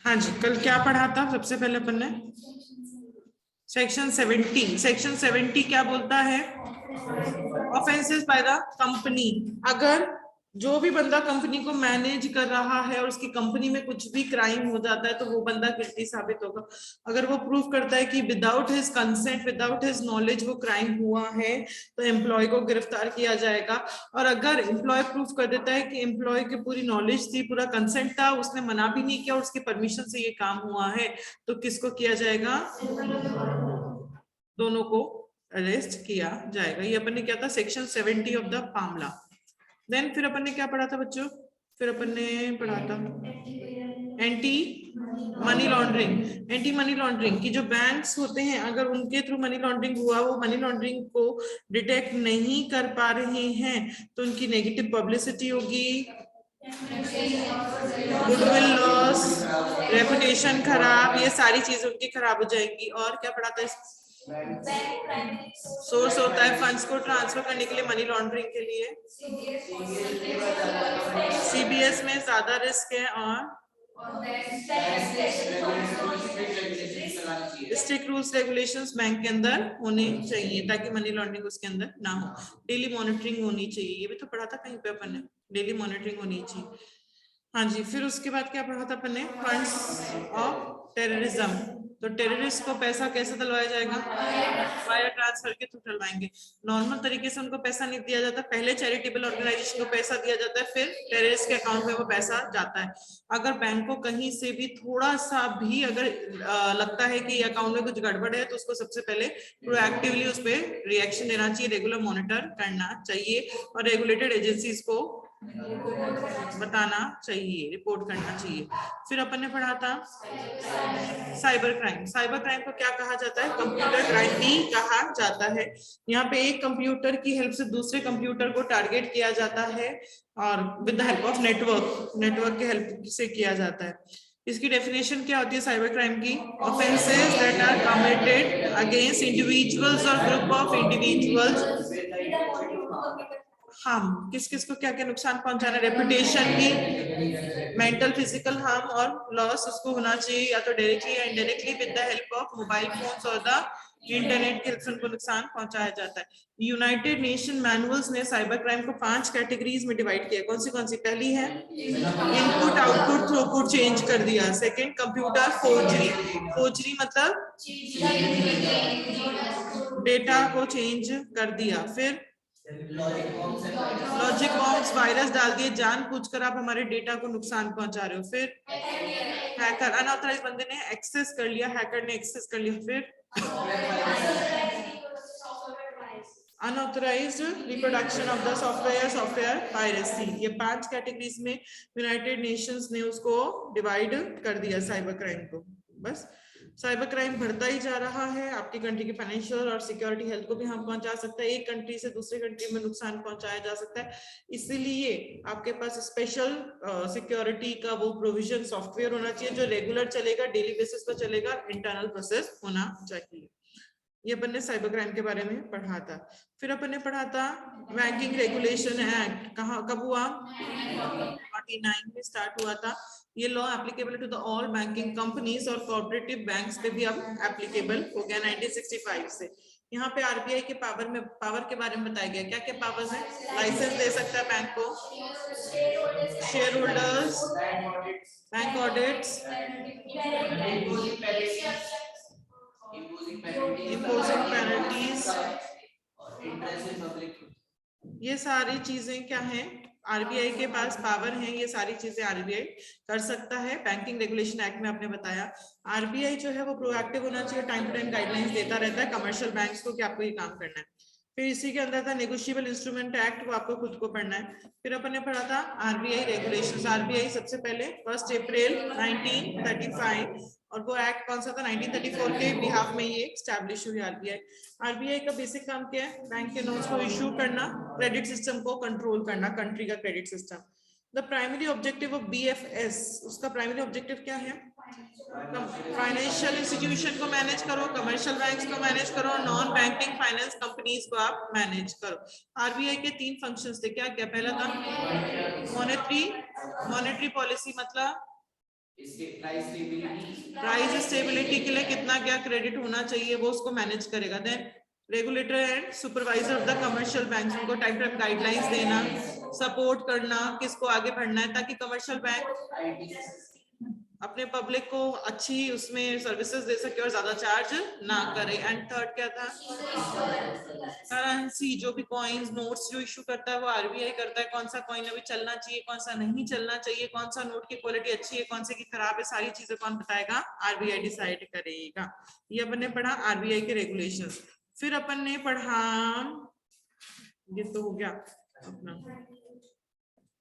हाँ जी, कल क्या पढ़ा था सबसे पहले अपन ने? सेक्शन 70। सेक्शन 70 क्या बोलता है? Offences by the company. अगर जो भी बंदा कंपनी को मैनेज कर रहा है और उसकी कंपनी में कुछ भी क्राइम हो जाता है तो वो बंदा गिल्टी साबित होगा। अगर वो प्रूव करता है कि without his consent, without his knowledge वो क्राइम हुआ है तो एम्प्लॉय को गिरफ्तार किया जाएगा। और अगर एम्प्लॉय प्रूव कर देता है कि एम्प्लॉय की पूरी नॉलेज थी, पूरा कंसेंट था, उसने मना भी नहीं किया और उसकी परमिशन से ये काम हुआ है, तो किसको किया जाएगा? दोनों को अरेस्ट किया जाएगा। ये अपन ने क्या था? सेक्शन 70 ऑफ द मामला। देन फिर अपन ने क्या पढ़ा था बच्चों? फिर अपन ने पढ़ा था anti money laundering. Anti money laundering की जो बैंक्स होते हैं, अगर उनके थ्रू मनी लॉन्ड्रिंग हुआ, वो मनी लॉन्ड्रिंग को डिटेक्ट नहीं कर पा रहे हैं तो उनकी नेगेटिव पब्लिसिटी होगी, गुडविल लॉस, रेपुटेशन खराब, ये सारी चीजें उनकी खराब हो जाएंगी। और क्या पढ़ा था? सोर्स होता है फंड्स को ट्रांसफर करने के लिए मनी लॉन्ड्रिंग के लिए। सीबीएस में ज्यादा रिस्क है और स्ट्रिक्ट रूल्स रेगुलेशंस बैंक के अंदर होने चाहिए ताकि मनी लॉन्ड्रिंग उसके अंदर ना हो। डेली मॉनिटरिंग होनी चाहिए, ये भी तो पढ़ा था कहीं पे अपन ने, डेली मॉनिटरिंग होनी चाहिए। हाँ जी, फिर उसके बाद क्या पढ़ा था अपन ने? Funds of terrorism. तो टेररिस्ट को पैसा कैसे दिलवाया जाएगा? वायर ट्रांसफर के थ्रू दिलवाएंगे। नॉर्मल तरीके से उनको पैसा नहीं दिया जाता, पहले चैरिटेबल ऑर्गेनाइजेशन को पैसा दिया जाता है, फिर टेररिस्ट के अकाउंट में वो पैसा जाता है। अगर बैंक को कहीं से भी थोड़ा सा भी अगर लगता है कि अकाउंट में कुछ गड़बड़ है तो उसको सबसे पहले प्रोएक्टिवली उस पर रिएक्शन देना चाहिए, रेगुलर मॉनिटर करना चाहिए और रेगुलेटेड एजेंसीज को बताना चाहिए, रिपोर्ट करना चाहिए। फिर अपन ने पढ़ा था साइबर क्राइम। साइबर क्राइम को क्या कहा जाता है? कंप्यूटर क्राइम भी कहा जाता है। यहाँ पे एक कंप्यूटर की हेल्प से दूसरे कंप्यूटर को टारगेट किया जाता है और with the help of network के हेल्प से किया जाता है। इसकी डेफिनेशन क्या होती है साइबर क्राइम की? Offences that are committed against individuals और ग्रुप ऑफ इंडिविजुअल्स। हार्म, किस किस को क्या क्या नुकसान पहुंचाना? रेपुटेशन की, मेंटल फिजिकल हार्म और लॉस उसको होना चाहिए या तो डायरेक्टली या indirectly with the help of mobile phones और द इंटरनेट के हेल्प से उनको नुकसान पहुंचाया जाता है। यूनाइटेड नेशन मैनुअल्स ने साइबर क्राइम को 5 कैटेगरीज में डिवाइड किया। कौन सी? पहली है इनपुट आउटपुट थ्रूपुट चेंज कर दिया। Second, computer forgery. फोर्जरी मतलब डेटा को चेंज कर दिया। फिर लॉजिक बॉम्ब्स, वायरस डाल दिए जानबूझकर आप हमारे डेटा को नुकसान पहुंचा रहे हो। फिर हैकर, अनऑथराइज्ड बंदे ने एक्सेस कर लिया, हैकर ने एक्सेस कर लिया। फिर unauthorised reproduction of the software piracy. ये 5 कैटेगरीज में यूनाइटेड नेशंस ने उसको डिवाइड कर दिया साइबर क्राइम को। बस साइबर क्राइम बढ़ता ही जा रहा है, आपकी कंट्री की फाइनेंशियल और सिक्योरिटी हेल्थ को भी हम पहुंचा सकता है, एक कंट्री से दूसरे कंट्री में नुकसान पहुंचाया जा सकता है। इसीलिए आपके पास स्पेशल सिक्योरिटी का वो प्रोविजन सॉफ्टवेयर होना चाहिए जो रेगुलर चलेगा, डेली बेसिस पर चलेगा, इंटरनल प्रोसेस होना चाहिए। ये अपन ने साइबर क्राइम के बारे में पढ़ा था। फिर अपन ने पढ़ा था बैंकिंग रेगुलेशन एक्ट। कब हुआ? 49 में स्टार्ट हुआ था। ये law applicable to the all banking companies और कोऑपरेटिव बैंक्स पे भी अब एप्लीकेबल हो गया 1965 से। यहाँ पे आरबीआई के पावर के बारे में बताया गया। क्या क्या पावर्स है? लाइसेंस दे सकता है बैंक को, share holders, bank audits, imposing penalties, ये सारी चीजें क्या हैं? आरबीआई के पास पावर है, ये सारी चीजें आरबीआई कर सकता है। बैंकिंग रेगुलेशन एक्ट में आपने बताया आरबीआई जो है वो प्रोएक्टिव होना चाहिए, टाइम टू टाइम गाइडलाइंस देता रहता है कमर्शियल बैंक्स को कि आपको ये काम करना है। फिर इसी के अंदर था नेगोशिएबल इंस्ट्रूमेंट एक्ट, वो आपको खुद को पढ़ना है। फिर अपन ने पढ़ा था आरबीआई रेगुलेशंस। आरबीआई सबसे पहले 1 अप्रैल 1935, और वो एक्ट कौन सा था? 1934 के बिहाफ में ये एस्टैब्लिश हुई आरबीआई। आरबीआई का बेसिक काम क्या है? बैंक के नोट्स को इश्यू करना, क्रेडिट सिस्टम को कंट्रोल करना, कंट्री का credit system. The primary objective of BFS, उसका प्राइमरी ऑब्जेक्टिव क्या है? फाइनेंशियल इंस्टीट्यूशन को मैनेज करो, कमर्शियल बैंक्स को मैनेज करो, नॉन बैंकिंग फाइनेंस कंपनीज को आप मैनेज करो। आरबीआई के 3 फंक्शंस थे। क्या क्या? पहला था मॉनेटरी पॉलिसी, मतलब प्राइस स्टेबिलिटी के लिए कितना क्या क्रेडिट होना चाहिए वो उसको मैनेज करेगा। Then regulator and supervisor of the commercial bank, उनको टाइम टाइम गाइडलाइंस देना, सपोर्ट करना किसको आगे बढ़ना है, ताकि कमर्शियल बैंक अपने पब्लिक को अच्छी उसमें सर्विसेज दे सके और ज्यादा चार्ज ना करे। एंड थर्ड क्या था, करेंसी, जो भी कॉइन्स नोट्स जो इशू करता है वो आरबीआई करता है। कौन सा कॉइन अभी चलना चाहिए, कौन सा नहीं चलना चाहिए, कौन सा नोट की क्वालिटी अच्छी है, कौन से की खराब है, सारी चीजें कौन बताएगा, आरबीआई डिसाइड करेगा। ये अपन ने पढ़ा आरबीआई के रेगुलेशंस। फिर अपन ने पढ़ा, ये तो हो गया अपना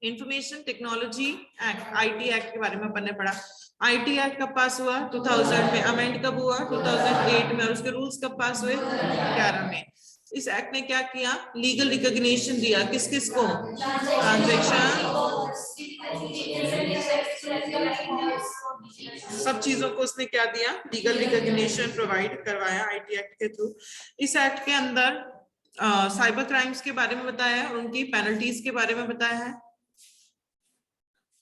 information technology act, IT act के बारे में अपन ने पढ़ा। आईटी एक्ट कब पास हुआ, 2000 में। अमेंड कब हुआ, 2008 में। और उसके रूल्स कब पास हुए, 11 में। इस एक्ट ने क्या किया, लीगल रिकॉग्निशन दिया किस किस को, ट्रांजैक्शन, सब चीजों को उसने क्या दिया, लीगल रिकॉग्निशन प्रोवाइड करवाया आईटी एक्ट के थ्रू। इस एक्ट के अंदर साइबर क्राइम्स के बारे में बताया है और उनकी पेनल्टीज के बारे में बताया है।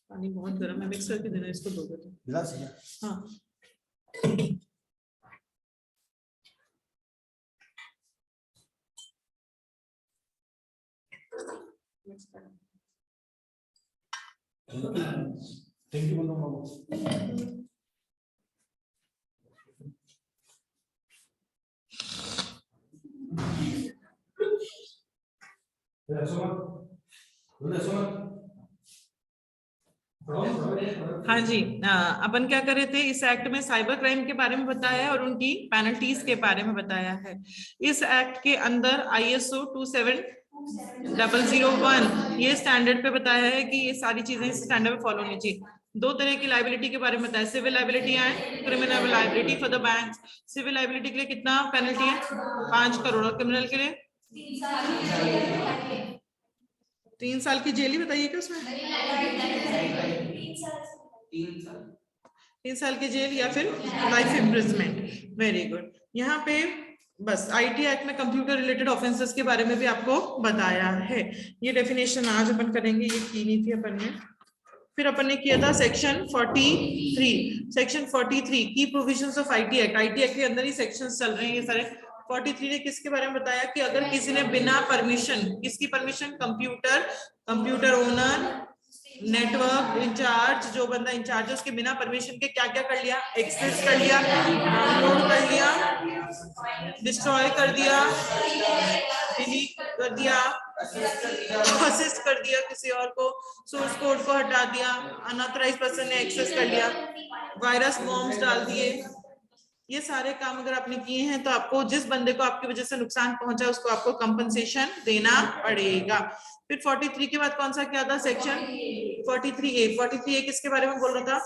पानी बहुत गर्म है, मिक्स करके देना इसको, दोगे तो गिलास है। हाँ थैंक यू बोलो मामू। हाँ जी, अपन क्या कर रहे थे, इस एक्ट में साइबर क्राइम के बारे में बताया है और उनकी पेनल्टीज के बारे में बताया है। इस एक्ट के अंदर ISO 27001 ये स्टैंडर्ड पे बताया है कि ये सारी चीजें इस स्टैंडर्ड पे फॉलो होनी चाहिए। दो तरह की लाइबिलिटी के बारे में बताया, civil liability and criminal liability for the bank. Civil liability के लिए कितना पेनल्टी है, 5 करोड़, और क्रिमिनल के लिए 3 साल की जेल ही बताइए क्या उसमें, 3 साल की जेल या फिर लाइफ इम्प्रिजमेंट। Very good. यहाँ पे बस आईटी एक्ट में कंप्यूटर रिलेटेड ऑफेंसेस के बारे में भी आपको बताया है। ये डेफिनेशन आज अपन करेंगे, ये की नहीं थी अपन ने। फिर अपन ने किया था सेक्शन 43। सेक्शन 43 की provisions of IT act, IT act के अंदर ही सेक्शंस चल रहे हैं ये सारे। 43 ने किसके बारे में बताया कि अगर किसी ने बिना परमिशन, किसकी permission, computer owner, network incharge, जो बंदा इंचार्ज है उसके बिना परमिशन के क्या क्या कर लिया, एक्सेस कर लिया, डाउनलोड कर लिया, डिस्ट्रॉय कर दिया, डिलीट कर दिया, असिस्ट कर दिया किसी और को, सोर्स कोड को हटा दिया, अनऑथराइज्ड पर्सन ने एक्सेस कर लिया, वायरस बॉम्ब्स डाल दिए, ये सारे काम अगर आपने किए हैं तो आपको, जिस बंदे को आपकी वजह से नुकसान पहुंचा उसको आपको कंपनसेशन देना पड़ेगा। फिर 43 के बाद कौन सा क्या था, सेक्शन 43A। 43A किसके बारे में बोल रहा था,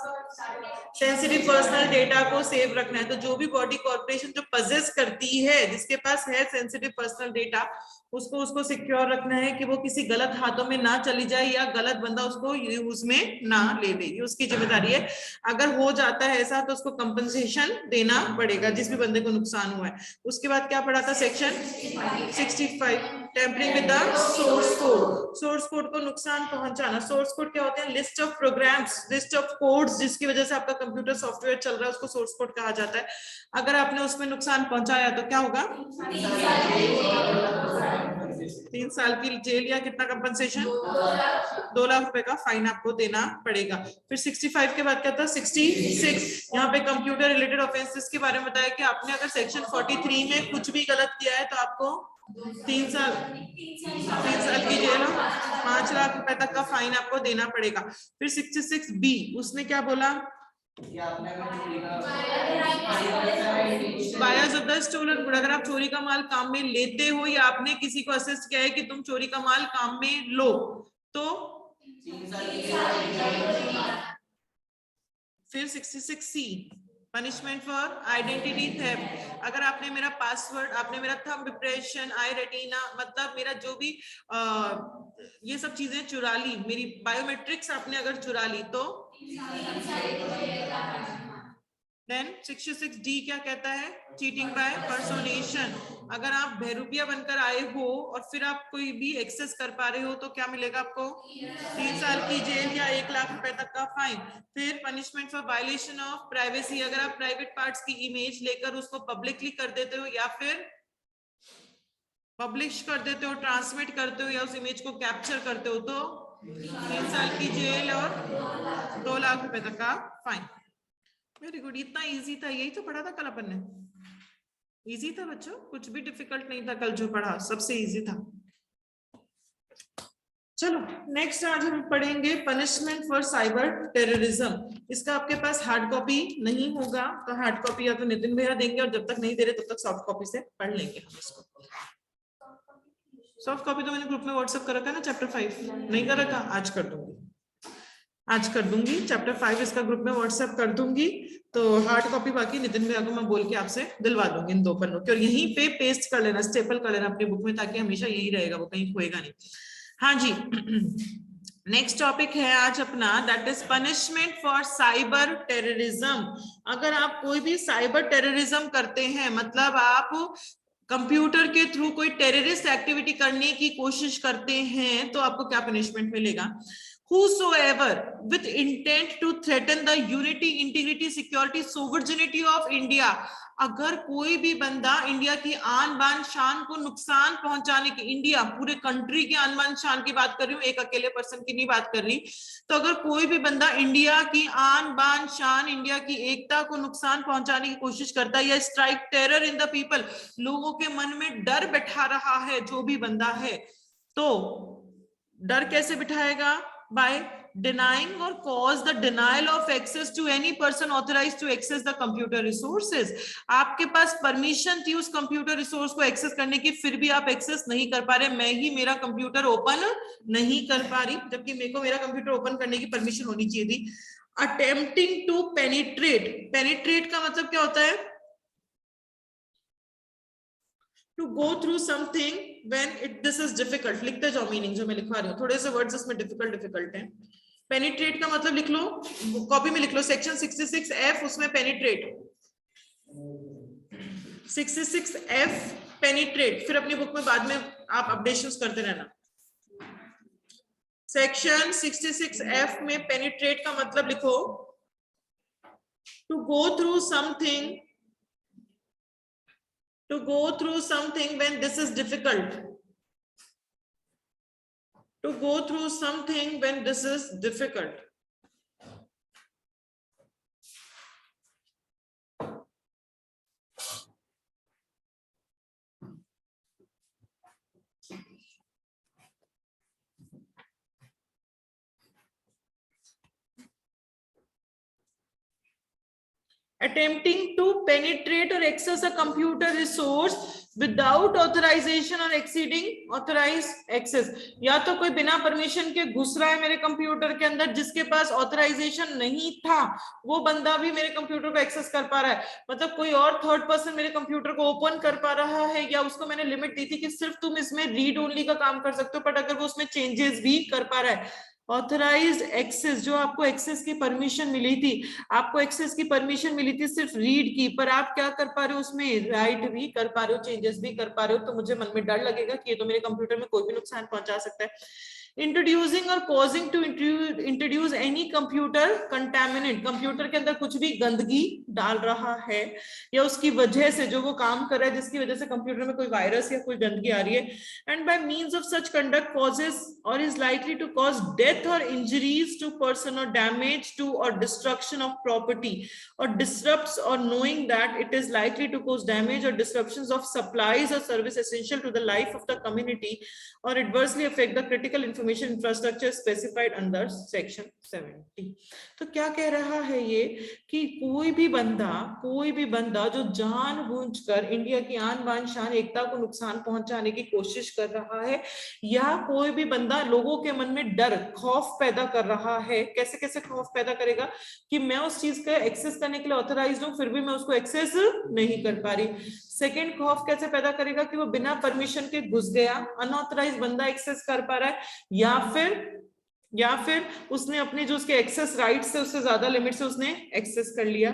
सेंसिटिव पर्सनल डेटा को सेव रखना है। तो जो भी बॉडी कॉर्पोरेशन जो पजेस करती है, जिसके पास है सेंसिटिव पर्सनल डेटा, उसको सिक्योर रखना है कि वो किसी गलत हाथों में ना चली जाए या गलत बंदा उसको यूज में ना ले ले, ये उसकी जिम्मेदारी है। अगर हो जाता है ऐसा तो उसको कंपनसेशन देना पड़ेगा जिस भी बंदे को नुकसान हुआ है। उसके बाद क्या पढ़ा था, section 65 tampering with the source code. Source code को नुकसान पहुंचाना। सोर्स कोड क्या होते हैं, list of programs, list of codes जिसकी वजह से आपका कंप्यूटर सॉफ्टवेयर चल रहा है, उसको सोर्स कोड कहा जाता है। अगर आपने उसमें नुकसान पहुंचाया तो क्या होगा, 3 साल की जेल या कितना कंपनसेशन, 2 लाख रुपए का फाइन आपको देना पड़ेगा। फिर 65 के बाद क्या था, 66 यहाँ पे कंप्यूटर रिलेटेड ऑफेंसेस के बारे में बताया कि आपने अगर सेक्शन 43 में कुछ भी गलत किया है तो आपको 3 साल की जेल, 5 लाख रुपए तक का फाइन आपको देना पड़ेगा। फिर 66B उसने क्या बोला, buyers of the stolen good, अगर आप चोरी का माल काम में लेते हो या आपने किसी को असिस्ट किया है कि तुम चोरी का माल काम में लो तो। फिर 66C punishment for identity theft, अगर आपने मेरा पासवर्ड, आपने मेरा थंब इंप्रेशन, आई रेटिना, मतलब मेरा जो भी ये सब चीजें चुरा ली, मेरी बायोमेट्रिक्स आपने अगर चुरा ली तो देन 66D क्या कहता है? Cheating by personation. अगर आप बहरूपिया बनकर आए हो और फिर आप कोई भी एक्सेस कर पा रहे हो तो क्या मिलेगा आपको? 3 साल की जेल या 1 लाख रुपए तक का फाइन। फिर punishment for violation of privacy, अगर आप प्राइवेट पार्ट्स की इमेज लेकर उसको पब्लिकली कर देते हो या फिर पब्लिश कर देते हो, ट्रांसमिट करते हो या उस इमेज को कैप्चर करते हो तो 3 साल की जेल और 2 लाख रुपए तक का फाइन। वेरी गुड, इतना इजी था, यही तो पढ़ा था कल अपन ने। इजी था बच्चों, कुछ भी डिफिकल्ट नहीं था कल जो पढ़ा, सबसे इजी था। चलो नेक्स्ट आज हम पढ़ेंगे पनिशमेंट फॉर साइबर टेररिज्म। इसका आपके पास हार्ड कॉपी नहीं होगा तो हार्ड कॉपी या तो नितिन भैया देंगे, और जब तक नहीं दे रहे तब तक सॉफ्ट कॉपी से पढ़ लेंगे हम इसको। सॉफ्ट कॉपी तो मैंने ग्रुप में व्हाट्सएप कर रखा है ना, चैप्टर 5 नहीं कर रखा, आज कर दूंगी, आज कर दूंगी चैप्टर 5 इसका ग्रुप में व्हाट्सएप कर दूंगी। तो हार्ड कॉपी बाकी नितिन भैया को मैं बोल के आपसे दिलवा दूंगी इन 2 पन्नों की, और यहीं पे पेस्ट कर लेना, स्टेपल कर लेना अपनी बुक में, ताकि हमेशा यही रहेगा, वो कहीं खोएगा नहीं। हाँ जी, नेक्स्ट टॉपिक है आज अपना, that is punishment for cyber terrorism. अगर आप कोई भी साइबर टेररिज्म करते हैं, मतलब आप कंप्यूटर के थ्रू कोई टेररिस्ट एक्टिविटी करने की कोशिश करते हैं, तो आपको क्या पनिशमेंट मिलेगा? Whosoever with intent to threaten the unity, integrity, security, sovereignty of India, अगर कोई भी बंदा इंडिया की आन बान शान को नुकसान पहुंचाने की, इंडिया पूरे कंट्री की आन बान शान की बात कर रही हूँ, एक अकेले पर्सन की नहीं बात कर रही, तो अगर कोई भी बंदा इंडिया की आन बान शान, इंडिया की एकता को नुकसान पहुंचाने की कोशिश करता है, या strike terror in the people, लोगों के मन में डर बैठा रहा है जो भी बंदा है, तो डर कैसे बिठाएगा? by denying or cause the denial of access to any person authorized to access the computer resources। आपके पास परमिशन थी उस कंप्यूटर रिसोर्स को एक्सेस करने की, फिर भी आप एक्सेस नहीं कर पा रहे। मैं ही मेरा कंप्यूटर ओपन नहीं कर पा रही, जबकि मेरे को मेरा कंप्यूटर ओपन करने की परमिशन होनी चाहिए थी। अटेम्प्टिंग टू पेनिट्रेट, पेनिट्रेट का मतलब क्या होता है? To go through something when this is difficult। लिखते जाओ मीनिंग जो मैं लिखवा रही हूँ, थोड़े से वर्ड्स इसमें डिफिकल्ट हैं। पेनिट्रेट का मतलब लिख लो, कॉपी में लिख लो, सेक्शन 66F, उसमें पेनिट्रेट 66F पेनिट्रेट, फिर अपनी बुक में बाद में आप अपडेशंस करते रहना। सेक्शन 66F में पेनिट्रेट का मतलब लिखो, to go through something, to go through something when this is difficult, to go through something when this is difficult। attempting to penetrate or access a computer resource without authorization or exceeding authorized access। या तो कोई बिना permission के घुस रहा है मेरे computer के अंदर, जिसके पास ऑथराइजेशन नहीं था, वो बंदा भी मेरे कंप्यूटर को एक्सेस कर पा रहा है। मतलब कोई और थर्ड पर्सन मेरे कंप्यूटर को ओपन कर पा रहा है, या उसको मैंने लिमिट दी थी कि सिर्फ तुम इसमें रीड ओनली का काम कर सकते हो, बट अगर वो उसमें चेंजेस भी कर पा रहा है। ऑथराइज्ड एक्सेस, जो आपको एक्सेस की परमिशन मिली थी, आपको एक्सेस की परमिशन मिली थी सिर्फ रीड की, पर आप क्या कर पा रहे हो? उसमें राइट भी कर पा रहे हो, चेंजेस भी कर पा रहे हो, तो मुझे मन में डर लगेगा कि ये तो मेरे कंप्यूटर में कोई भी नुकसान पहुंचा सकता है। इंट्रोड्यूसिंग और causing to introduce any computer contaminant, computer के अंदर कुछ भी गंदगी डाल रहा है, या उसकी वजह से जो वो काम कर रहा है, जिसकी वजह से कंप्यूटर में कोई वायरस या कोई गंदगी आ रही है, and by means of such conduct causes or is likely to cause death or injuries to person, or damage to or destruction of property, or disrupts or knowing that it is likely to cause damage or disruptions of supplies or service essential to the life of the community, or adversely affect the critical information infrastructure specified under section 70। तो क्या कह रहा है ये कि कोई भी बंदा जो जानबूझकर इंडिया की आन बान शान एकता को नुकसान पहुंचाने की कोशिश कर रहा है, या कोई भी बंदा लोगों के मन में डर, खौफ पैदा कर रहा है। कैसे कैसे खौफ पैदा करेगा? कि मैं उस चीज का एक्सेस करने के लिए ऑथराइज्ड हूं, फिर भी मैं उसको एक्सेस नहीं कर पा रही। सेकेंड खौफ कैसे पैदा करेगा? कि वो बिना परमिशन के घुस गया, अनऑथराइज्ड बंदा एक्सेस कर पा रहा है, या फिर या फिर उसने अपने जो उसके एक्सेस राइट्स से उससे ज्यादा लिमिट से उसने एक्सेस कर लिया,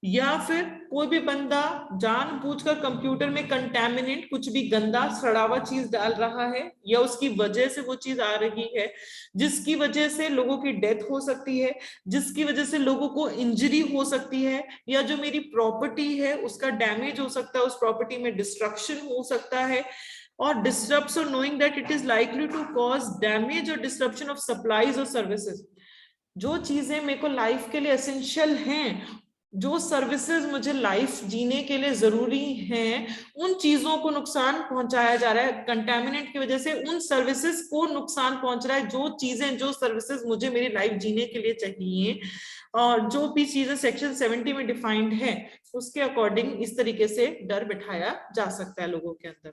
या फिर कोई भी बंदा जानबूझकर कंप्यूटर में कंटेमिनेट कुछ भी गंदा सड़ा चीज डाल रहा है, या उसकी वजह से वो चीज आ रही है जिसकी वजह से लोगों की डेथ हो सकती है, जिसकी वजह से लोगों को इंजरी हो सकती है, या जो मेरी प्रॉपर्टी है उसका डैमेज हो सकता है, उस प्रॉपर्टी में डिस्ट्रक्शन हो सकता है, or disrupts or knowing that it is likely to cause damage or disruption of supplies or services। जो चीजें मेरे को लाइफ के लिए एसेंशियल हैं, जो सर्विसेज मुझे लाइफ जीने के लिए जरूरी हैं, उन चीजों को नुकसान पहुंचाया जा रहा है, कंटेमिनेंट की वजह से उन सर्विसेज को नुकसान पहुंच रहा है, जो चीजें जो सर्विसेज मुझे मेरी लाइफ जीने के लिए चाहिए, और जो भी चीजें सेक्शन 70 में डिफाइंड है उसके अकॉर्डिंग इस तरीके से डर बिठाया जा सकता है लोगों के अंदर।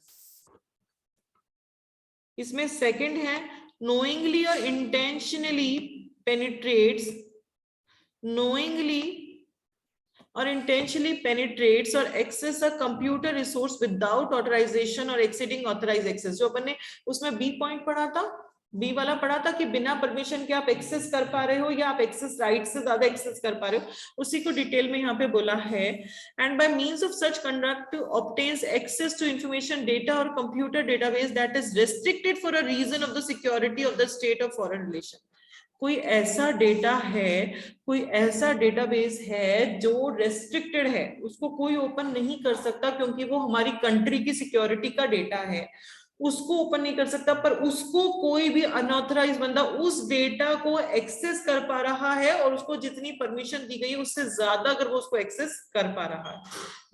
इसमें सेकंड है knowingly और intentionally penetrates, knowingly और intentionally penetrates और access a computer resource without authorization or exceeding authorized access। जो अपन ने उसमें बी पॉइंट पढ़ा था, बी वाला पढ़ा था कि बिना परमिशन के आप एक्सेस कर पा रहे हो या आप एक्सेस राइट से ज्यादा एक्सेस कर पा रहे हो, उसी को डिटेल में यहाँ पे बोला है। And by means of such conduct obtains access to information data or computer database that is restricted for a reason of the security of the state of foreign relation. कोई ऐसा डेटा है, कोई ऐसा डेटाबेस है जो restricted है, उसको कोई ओपन नहीं कर सकता क्योंकि वो हमारी कंट्री की सिक्योरिटी का डेटा है, उसको ओपन नहीं कर सकता, पर उसको कोई भी अनऑथराइज बंदा उस डेटा को एक्सेस कर पा रहा है और उसको जितनी परमिशन दी गई है उससे ज्यादा अगर वो उसको एक्सेस कर पा रहा है।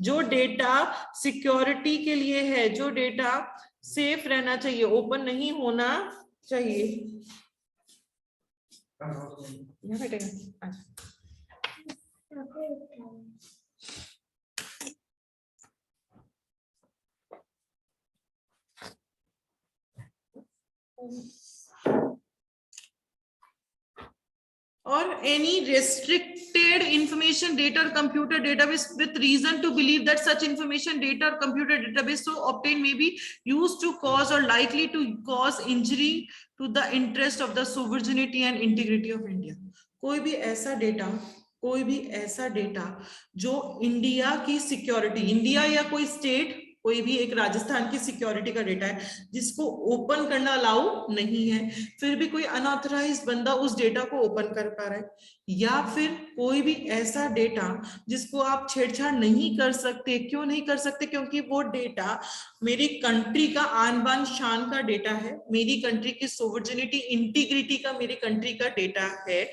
जो डेटा सिक्योरिटी के लिए है, जो डेटा सेफ रहना चाहिए, ओपन नहीं होना चाहिए। यहाँ बैठेगा अच्छा। or any restricted information data or computer database with reason to believe that such information data or computer database so obtained may be used to cause or likely to cause injury to the interest of the sovereignty and integrity of India। कोई भी ऐसा data जो India की security, India या कोई state, कोई भी एक राजस्थान की सिक्योरिटी का डेटा है जिसको ओपन करना अलाउ नहीं है, फिर भी कोई अनऑथराइज्ड बंदा उस डेटा को ओपन कर पा रहा है, या फिर कोई भी ऐसा डेटा जिसको आप छेड़छाड़ नहीं कर सकते। क्यों नहीं कर सकते? क्योंकि वो डेटा मेरी कंट्री का आन बान शान का डेटा है, मेरी कंट्री की सोवरेनिटी इंटीग्रिटी का मेरी कंट्री का डेटा है।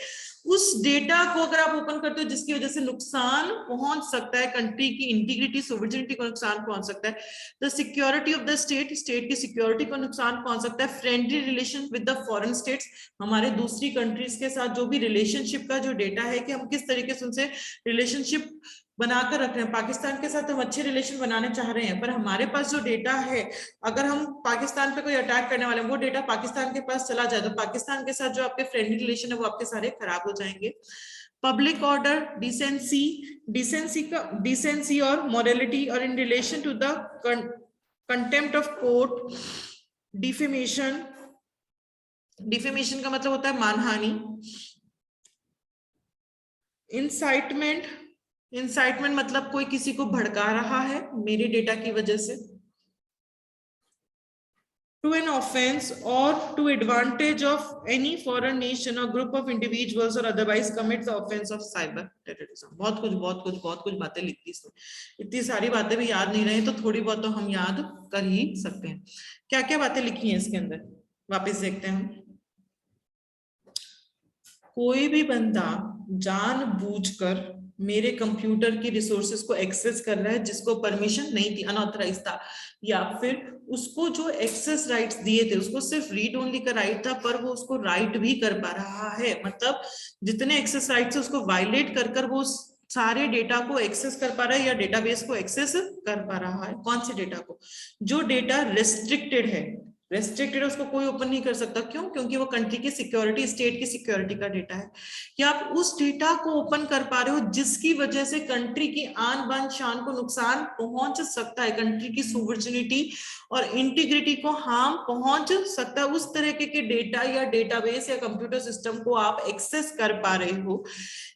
उस डेटा को अगर आप ओपन करते हो जिसकी वजह से नुकसान पहुंच सकता है, कंट्री की इंटीग्रिटी सोवरेनिटी को नुकसान पहुंच सकता है, the security of the state, state की सिक्योरिटी को नुकसान पहुंच सकता है, friendly relation with the foreign states, हमारे दूसरी कंट्रीज के साथ जो भी रिलेशनशिप का जो डेटा है कि हम किस तरीके से उनसे रिलेशनशिप बनाकर रख रहे हैं। पाकिस्तान के साथ हम अच्छे रिलेशन बनाने चाह रहे हैं, पर हमारे पास जो डेटा है, अगर हम पाकिस्तान पे कोई अटैक करने वाले हैं, वो डेटा पाकिस्तान के पास चला जाए तो पाकिस्तान के साथ जो आपके फ्रेंडली रिलेशन है वो आपके सारे खराब हो जाएंगे। पब्लिक ऑर्डर, डिसेंसी और मॉरलिटी, और in relation to the contempt of court, defamation, defamation का मतलब होता है मानहानि, इंसाइटमेंट मतलब कोई किसी को भड़का रहा है मेरे डेटा की वजह से, to an offense or to advantage of any foreign nation or group of individuals or otherwise commit the offense of cyber terrorism। बहुत कुछ बातें लिखी इसमें, इतनी सारी बातें भी याद नहीं रही तो थोड़ी बहुत तो हम याद कर ही सकते हैं। क्या क्या बातें लिखी हैं इसके अंदर, वापस देखते हैं हम। कोई भी बंदा जानबूझकर मेरे कंप्यूटर की रिसोर्सेज को एक्सेस कर रहा है जिसको परमिशन नहीं थी, अनऑथराइज था, या फिर उसको जो एक्सेस राइट्स दिए थे उसको सिर्फ रीड ओनली का राइट था पर वो उसको राइट भी कर पा रहा है, मतलब जितने एक्सेस राइट्स है उसको वायलेट कर वो सारे डेटा को एक्सेस कर पा रहा है या डेटाबेस को एक्सेस कर पा रहा है। कौन से डेटा को? जो डेटा रेस्ट्रिक्टेड है, रेस्ट्रिक्टेड है, उसको कोई ओपन नहीं कर सकता। क्यों? क्योंकि वो कंट्री की सिक्योरिटी, स्टेट की सिक्योरिटी का डेटा है। क्या आप उस डेटा को ओपन कर पा रहे हो जिसकी वजह से कंट्री की आन बान शान को नुकसान पहुंच सकता है, कंट्री की सोवर्जिनिटी और इंटीग्रिटी को हार्म पहुंच सकता है? उस तरह के डेटा या डेटाबेस या कंप्यूटर सिस्टम को आप एक्सेस कर पा रहे हो,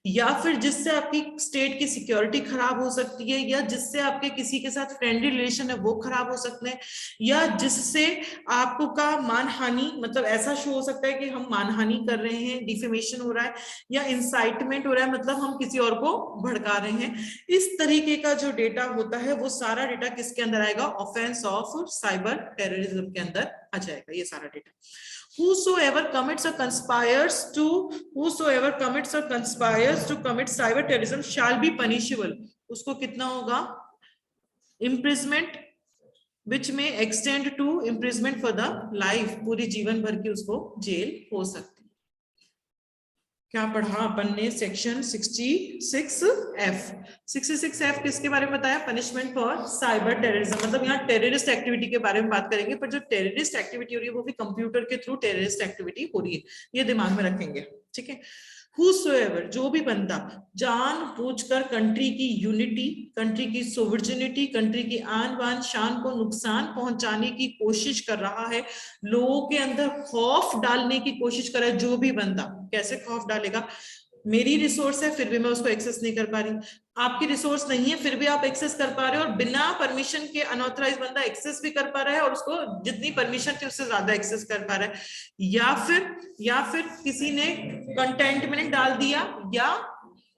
या फिर जिससे आपकी स्टेट की सिक्योरिटी खराब हो सकती है, या जिससे आपके किसी के साथ फ्रेंडली रिलेशन है वो खराब हो सकते हैं, या जिससे आपको का मानहानि, मतलब ऐसा शो हो सकता है कि हम मानहानि कर रहे हैं, डिफेमेशन हो रहा है, या इंसाइटमेंट हो रहा है, मतलब हम किसी और को भड़का रहे हैं। इस तरीके का जो डेटा होता है वो सारा डेटा किसके अंदर आएगा? ऑफेंस ऑफ साइबर टेररिज्म के अंदर आ जाएगा ये सारा data. Whosoever commits or conspires to commit cyber terrorism shall be punishable. उसको कितना होगा? Imprisonment which may extend to imprisonment for the life, पूरी जीवन भर की उसको जेल हो सकती है। क्या पढ़ा अपन ने? Section 66F। 66F किसके बारे में बताया? पनिशमेंट फॉर साइबर टेररिज्म, मतलब यहाँ टेररिस्ट एक्टिविटी के बारे में बात करेंगे, पर जो टेररिस्ट एक्टिविटी हो रही है वो भी कंप्यूटर के थ्रू टेररिस्ट एक्टिविटी हो रही है, ये दिमाग में रखेंगे, ठीक है। Whosoever, जो भी बंदा जानबूझकर कंट्री की यूनिटी, कंट्री की सोवर्जिनिटी, कंट्री की आन बान शान को नुकसान पहुंचाने की कोशिश कर रहा है, लोगों के अंदर खौफ डालने की कोशिश कर रहा है, जो भी बंदा, कैसे खौफ डालेगा? मेरी रिसोर्स है फिर भी मैं उसको एक्सेस नहीं कर पा रही, आपकी रिसोर्स नहीं है फिर भी आप एक्सेस कर पा रहे हो, और बिना परमिशन के अनऑथराइज बंदा एक्सेस भी कर पा रहा है और उसको जितनी परमिशन थी उससे ज्यादा एक्सेस कर पा रहा है, या फिर किसी ने कंटेंटमेंट डाल दिया, या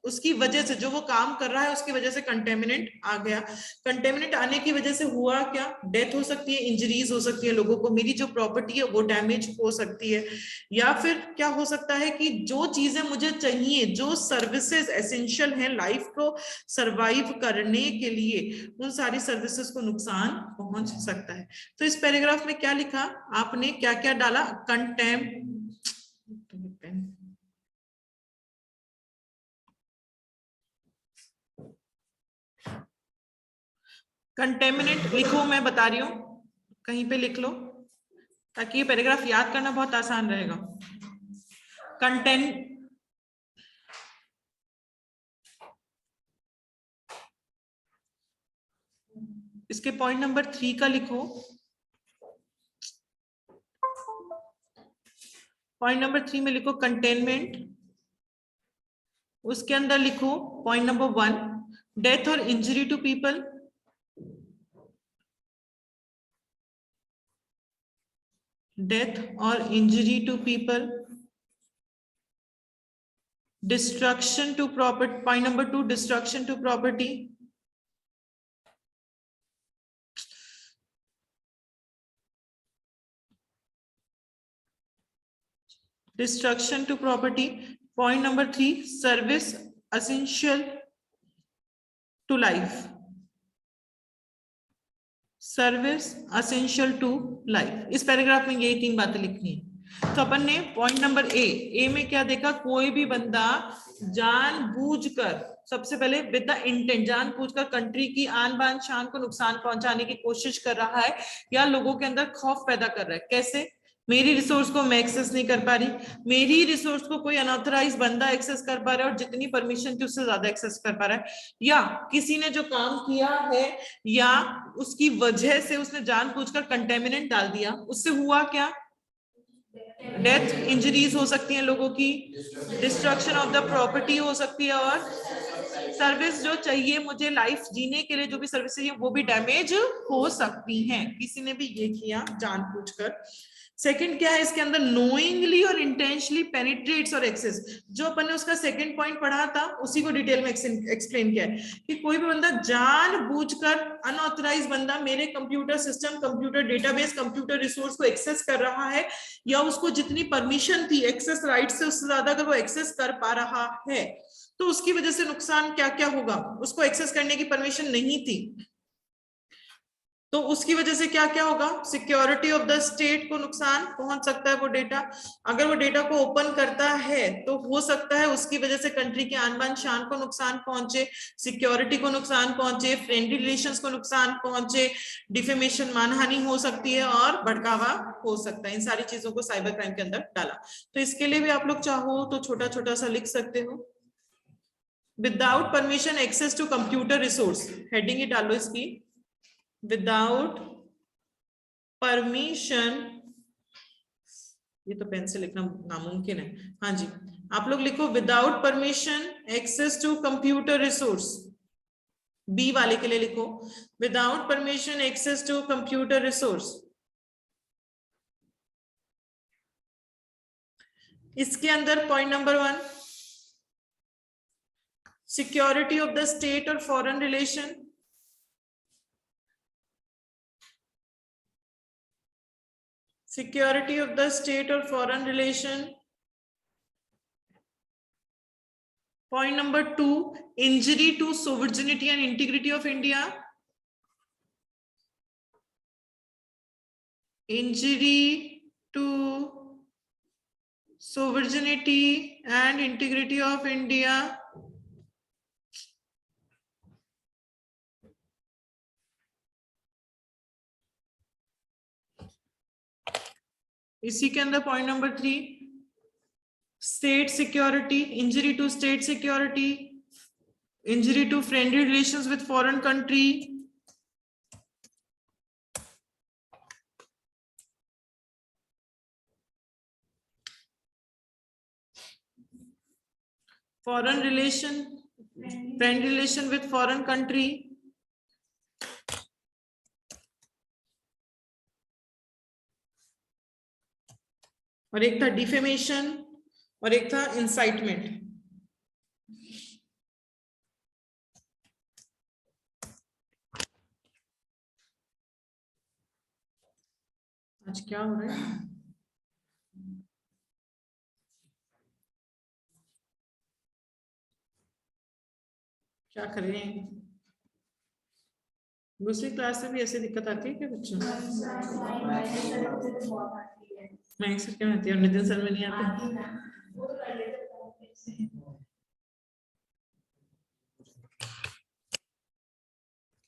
उसकी वजह से, जो वो काम कर रहा है उसकी वजह से कंटेमिनेंट आ गया। कंटेमिनेंट आने की वजह से हुआ क्या? डेथ हो सकती है, इंजरीज हो सकती है लोगों को, मेरी जो प्रॉपर्टी है वो डैमेज हो सकती है, या फिर क्या हो सकता है कि जो चीजें मुझे चाहिए, जो सर्विसेज एसेंशियल हैं लाइफ को सरवाइव करने के लिए, उन सारी सर्विसेज को नुकसान पहुंच सकता है। तो इस पैराग्राफ में क्या लिखा आपने, क्या क्या डाला? कंटेमिनेंट लिखो, मैं बता रही हूं, कहीं पे लिख लो ताकि ये पैराग्राफ याद करना बहुत आसान रहेगा। कंटेंट, इसके पॉइंट नंबर 3 का लिखो, पॉइंट नंबर 3 में लिखो कंटेनमेंट, उसके अंदर लिखो पॉइंट नंबर 1, डेथ और इंजरी टू पीपल, डेथ और injury to people, destruction to property, point number 2, destruction to property, destruction to property, point number 3, service essential to life, service essential to life. इस paragraph में यही 3 बातें लिखनी है। तो अपन ने पॉइंट नंबर ए में क्या देखा? कोई भी बंदा जानबूझकर, सबसे पहले विद द इंटेंट, जानबूझकर कंट्री की आन बान शान को नुकसान पहुंचाने की कोशिश कर रहा है या लोगों के अंदर खौफ पैदा कर रहा है। कैसे? मेरी रिसोर्स को मैं एक्सेस नहीं कर पा रही, मेरी रिसोर्स को कोई अनऑथराइज बंदा एक्सेस कर पा रहा है और जितनी परमिशन थी उससे ज्यादा एक्सेस कर पा रहा है, या किसी ने जो काम किया है या उसकी वजह से उसने जानबूझकर कंटेमिनेंट डाल दिया, उससे हुआ क्या? डेथ, इंजरीज हो सकती हैं लोगों की, डिस्ट्रक्शन ऑफ द प्रॉपर्टी हो सकती है, और सर्विस जो चाहिए मुझे लाइफ जीने के लिए, जो भी सर्विस चाहिए वो भी डैमेज हो सकती हैं। किसी ने भी ये किया जानबूझकर। सेकंड क्या है इसके अंदर? नोइंगली और इंटेंशनली पेनिट्रेट्स और एक्सेस। जो अपन ने उसका सेकंड पॉइंट पढ़ा था उसी को डिटेल में एक्सप्लेन किया है कि कोई भी बंदा जानबूझकर, अनऑथराइज बंदा मेरे computer system, computer database, computer resource को एक्सेस कर रहा है, या उसको जितनी परमिशन थी एक्सेस राइट से उससे ज्यादा अगर वो एक्सेस कर पा रहा है, तो उसकी वजह से नुकसान क्या क्या होगा? उसको एक्सेस करने की परमिशन नहीं थी, तो उसकी वजह से क्या क्या होगा, सिक्योरिटी ऑफ द स्टेट को नुकसान पहुंच सकता है वो डेटा। अगर वो डेटा को ओपन करता है तो हो सकता है उसकी वजह से कंट्री के आन बान शान को नुकसान पहुंचे, सिक्योरिटी को नुकसान पहुंचे, फ्रेंडली रिलेशंस को नुकसान पहुंचे, डिफेमेशन मानहानि हो सकती है और भड़कावा हो सकता है। इन सारी चीजों को साइबर क्राइम के अंदर डाला। तो इसके लिए भी आप लोग चाहो तो छोटा छोटा सा लिख सकते हो, without permission access to computer resource, heading ही डालो इसकी, विदाउट परमिशन, ये तो पेन से लिखना नामुमकिन है, हाँ जी आप लोग लिखो without permission access to computer resource, B वाले के लिए लिखो without permission access to computer resource. इसके अंदर point number 1, security of the state or foreign relation, security of the state or foreign relation. Point number 2, injury to sovereignty and integrity of India, injury to sovereignty and integrity of India, इसी के अंदर point number 3, state security, injury to state security, injury to friendly relations with foreign country, foreign relation, friend relation with foreign country, और एक था defamation और एक था incitement. आज क्या हो रहा है, क्या कर रहे हैं? दूसरी क्लास में भी ऐसे दिक्कत आती है क्या बच्चों? मैं सर क्या आती है, नितिन सर में नहीं आती।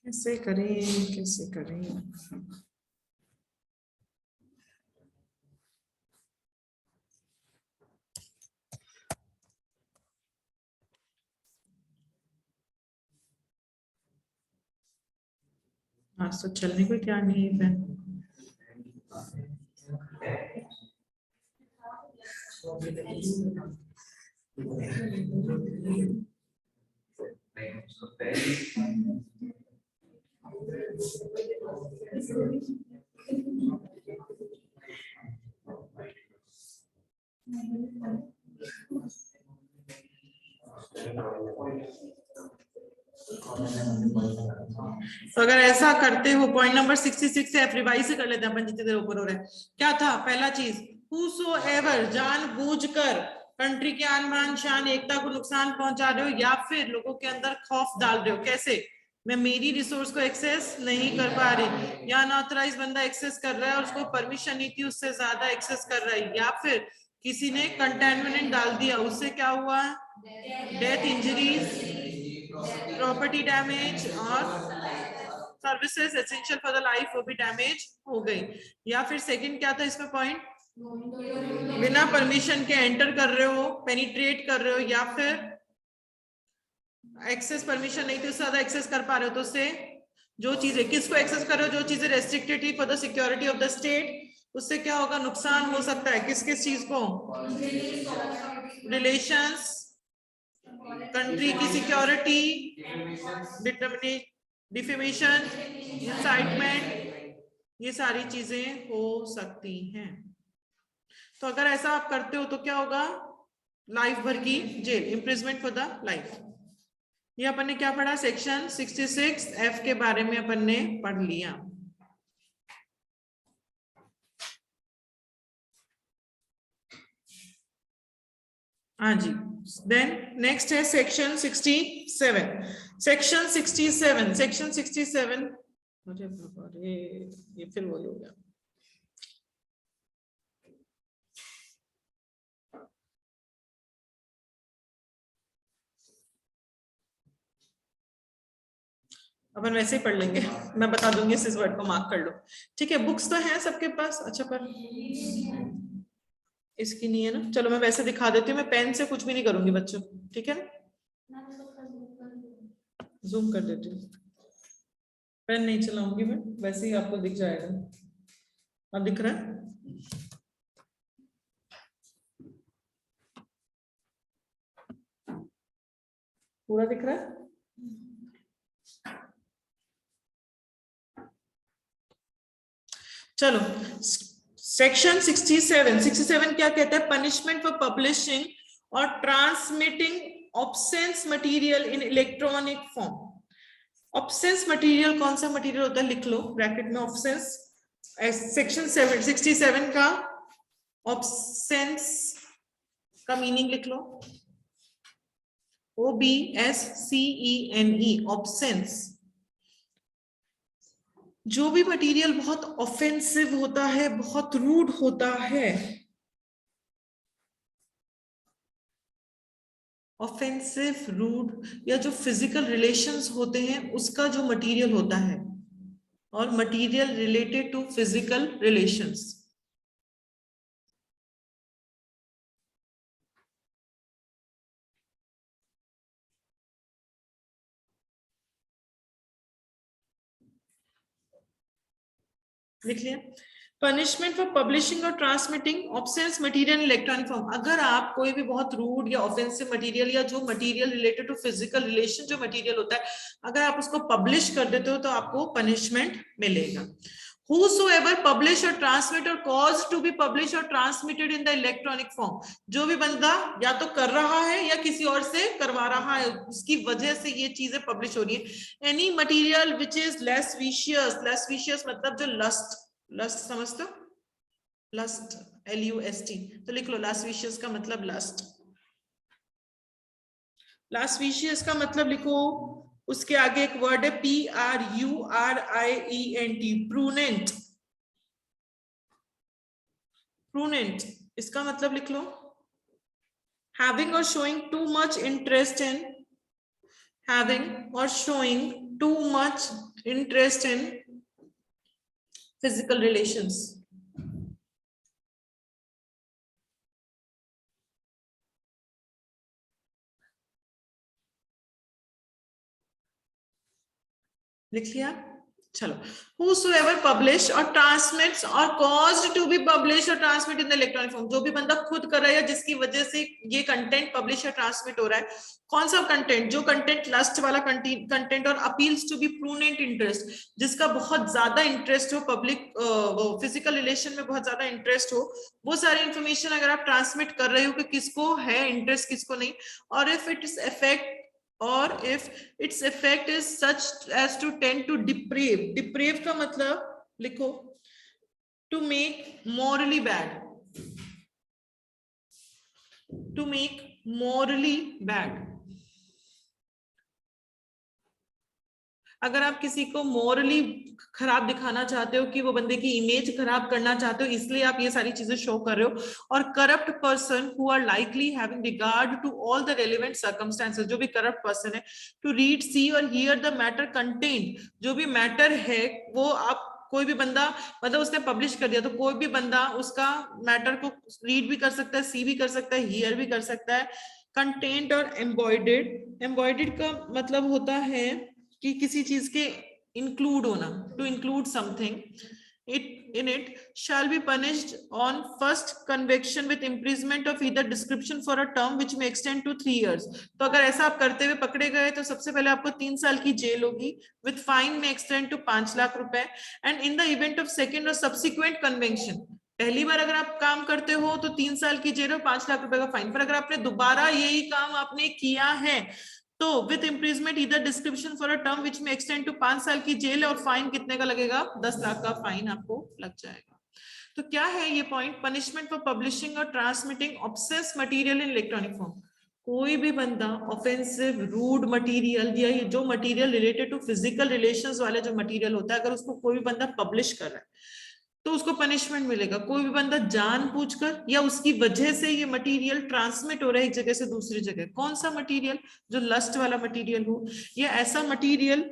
कैसे करें कैसे करें? आज तो चलने को क्या नहीं है पेन। तो अगर ऐसा करते हो, पॉइंट नंबर 66 से रिवाइज से कर लेते हैं अपन जितनी देर ऊपर हो रहा है। क्या था पहला चीज, हूसोएवर, जानबूझकर कंट्री के आन बान शान एकता को नुकसान पहुंचा रहे हो या फिर लोगों के अंदर खौफ डाल रहे हो। कैसे? मैं मेरी रिसोर्स को एक्सेस नहीं कर पा रही, या अनऑथराइज बंदा एक्सेस कर रहा है और उसको परमिशन नहीं थी उससे ज्यादा एक्सेस कर रहा है, या फिर किसी ने कंटेमिनेंट डाल दिया, उससे क्या हुआ, डेथ, इंजरीज, प्रॉपर्टी डैमेज और services essential for the life वो भी डैमेज हो गई। या फिर सेकंड क्या था इसमें पॉइंट, बिना परमिशन के एंटर कर रहे हो, पेनिट्रेट कर रहे हो, या फिर एक्सेस परमिशन नहीं थी उससे ज्यादा एक्सेस कर पा रहे हो। तो उससे जो चीजें, किसको एक्सेस कर रहे हो, जो चीजें रेस्ट्रिक्टेड थी for the security of the state, उससे क्या होगा, नुकसान हो सकता है। किस किस चीज को, रिलेशंस, कंट्री की सिक्योरिटी, डिफेमेशन, इंसाइटमेंट, ये सारी चीजें हो सकती हैं। तो अगर ऐसा आप करते हो तो क्या होगा, लाइफ भर की जेल, इम्प्रिजमेंट फॉर द लाइफ। ये अपन ने क्या पढ़ा, सेक्शन 66F के बारे में अपन ने पढ़ लिया। हाँ जी, देन नेक्स्ट है सेक्शन 67। सेक्शन 67 अरे बाबा रे, ये फिर वही हो गया। अपन वैसे ही पढ़ लेंगे, मैं बता दूंगी इस वर्ड को मार्क कर लो, ठीक है। बुक्स तो हैं सबके पास, अच्छा पर इसकी नहीं है ना, चलो मैं वैसे दिखा देती हूँ, मैं पेन से कुछ भी नहीं करूंगी बच्चों, ठीक है। जूम कर देती हूँ, पेन नहीं चलाऊंगी मैं, वैसे ही आपको दिख जाएगा। अब दिख रहा है? पूरा दिख रहा है? चलो, सेक्शन 67 क्या कहता है? पनिशमेंट फॉर पब्लिशिंग और transmitting obscene material in electronic form. Absence material कौन सा मटेरियल होता है? लिख लो ब्रैकेट में ऑब्सेंस। सेक्शन 67 का ऑब्सेंस का मीनिंग लिख लो, OBSCENE, ऑब्सेंस। जो भी मटेरियल बहुत ऑफेंसिव होता है, बहुत रूड होता है, ऑफेंसिव, रूड, या जो फिजिकल रिलेशंस होते हैं उसका जो मटेरियल होता है, और material related to physical relations. लिख लिया? पनिशमेंट फॉर पब्लिशिंग और transmitting obscene material electronic form. अगर आप कोई भी बहुत रूड या ऑफेंसिव मटेरियल, या जो material related to physical relation जो मटेरियल होता है, अगर आप उसको पब्लिश कर देते हो तो आपको पनिशमेंट मिलेगा। Whosoever publish or transmit or cause to be published or transmitted in the electronic form, जो भी बंदा या तो कर रहा है या किसी और से करवा रहा है, उसकी वजह से ये चीजें पब्लिश हो रही है। Any material which is lascivious मतलब जो लस्ट समझते हो? लस्ट, LUST, तो लिख लो lascivious का मतलब लस्ट। lascivious का मतलब लिखो, उसके आगे एक वर्ड है PRURIENT, प्रूनेंट। प्रूनेंट इसका मतलब लिख लो, having or showing too much interest in, having or showing too much interest in physical relations। लिख लिया? चलो, whosoever publish or transmits or caused to be published or transmit in the electronic form, जो भी बंदा खुद कर रहा है या जिसकी वजह से ये कंटेंट पब्लिश या ट्रांसमिट हो रहा है। कौन सा कंटेंट? जो कंटेंट लस्ट वाला कंटेंट और अपील्स टू बी प्रूनेंट इंटरेस्ट, जिसका बहुत ज्यादा इंटरेस्ट हो, पब्लिक फिजिकल रिलेशन में बहुत ज्यादा इंटरेस्ट हो, वो सारी इंफॉर्मेशन अगर आप ट्रांसमिट कर रहे हो कि किसको है इंटरेस्ट किसको नहीं, और if it is effect or if its effect is such as to tend to deprave का मतलब लिखो, to make morally bad, to make morally bad। अगर आप किसी को मोरली खराब दिखाना चाहते हो, कि वो बंदे की इमेज खराब करना चाहते हो, इसलिए आप ये सारी चीजें शो कर रहे हो। और corrupt person who are likely having regard to all the relevant circumstances, जो भी करप्ट पर्सन है, टू रीड, सी और हियर द मैटर कंटेन, जो भी मैटर है वो आप, कोई भी बंदा, मतलब उसने पब्लिश कर दिया तो कोई भी बंदा उसका मैटर को रीड भी कर सकता है, सी भी कर सकता है, हियर भी कर सकता है। कंटेंट और एम्बॉयडेड, एम्बॉयडेड का मतलब होता है कि किसी चीज के इंक्लूड होना, to include something it in it shall be punished on first conviction with imprisonment of either description for a term which may extend to 3 years। तो अगर ऐसा आप करते हुए पकड़े गए तो सबसे पहले आपको 3 साल की जेल होगी, with fine may extend to 5 lakh रुपए, and in the event of second or subsequent conviction, पहली बार अगर आप काम करते हो तो 3 साल की जेल और 5 लाख रुपए का फाइन, पर अगर आपने दोबारा यही काम आपने किया है तो विथ इम्प्रिजमेंट इधर description for a term which में एक्सटेंड टू 5 साल की जेल, और फाइन कितने का लगेगा? 10 लाख का फाइन आपको लग जाएगा। तो क्या है ये पॉइंट? पनिशमेंट फॉर पब्लिशिंग और transmitting obscene material in electronic form. कोई भी बंदा ऑफेंसिव रूड मटेरियल या ये जो material related to physical relations वाले जो मटेरियल होता है, अगर उसको कोई भी बंदा पब्लिश कर रहा है तो उसको पनिशमेंट मिलेगा। कोई भी बंदा जानबूझकर या उसकी वजह से ये मटेरियल ट्रांसमिट हो रहा है एक जगह से दूसरी जगह, कौन सा मटेरियल, जो लस्ट वाला मटेरियल हो या ऐसा मटेरियल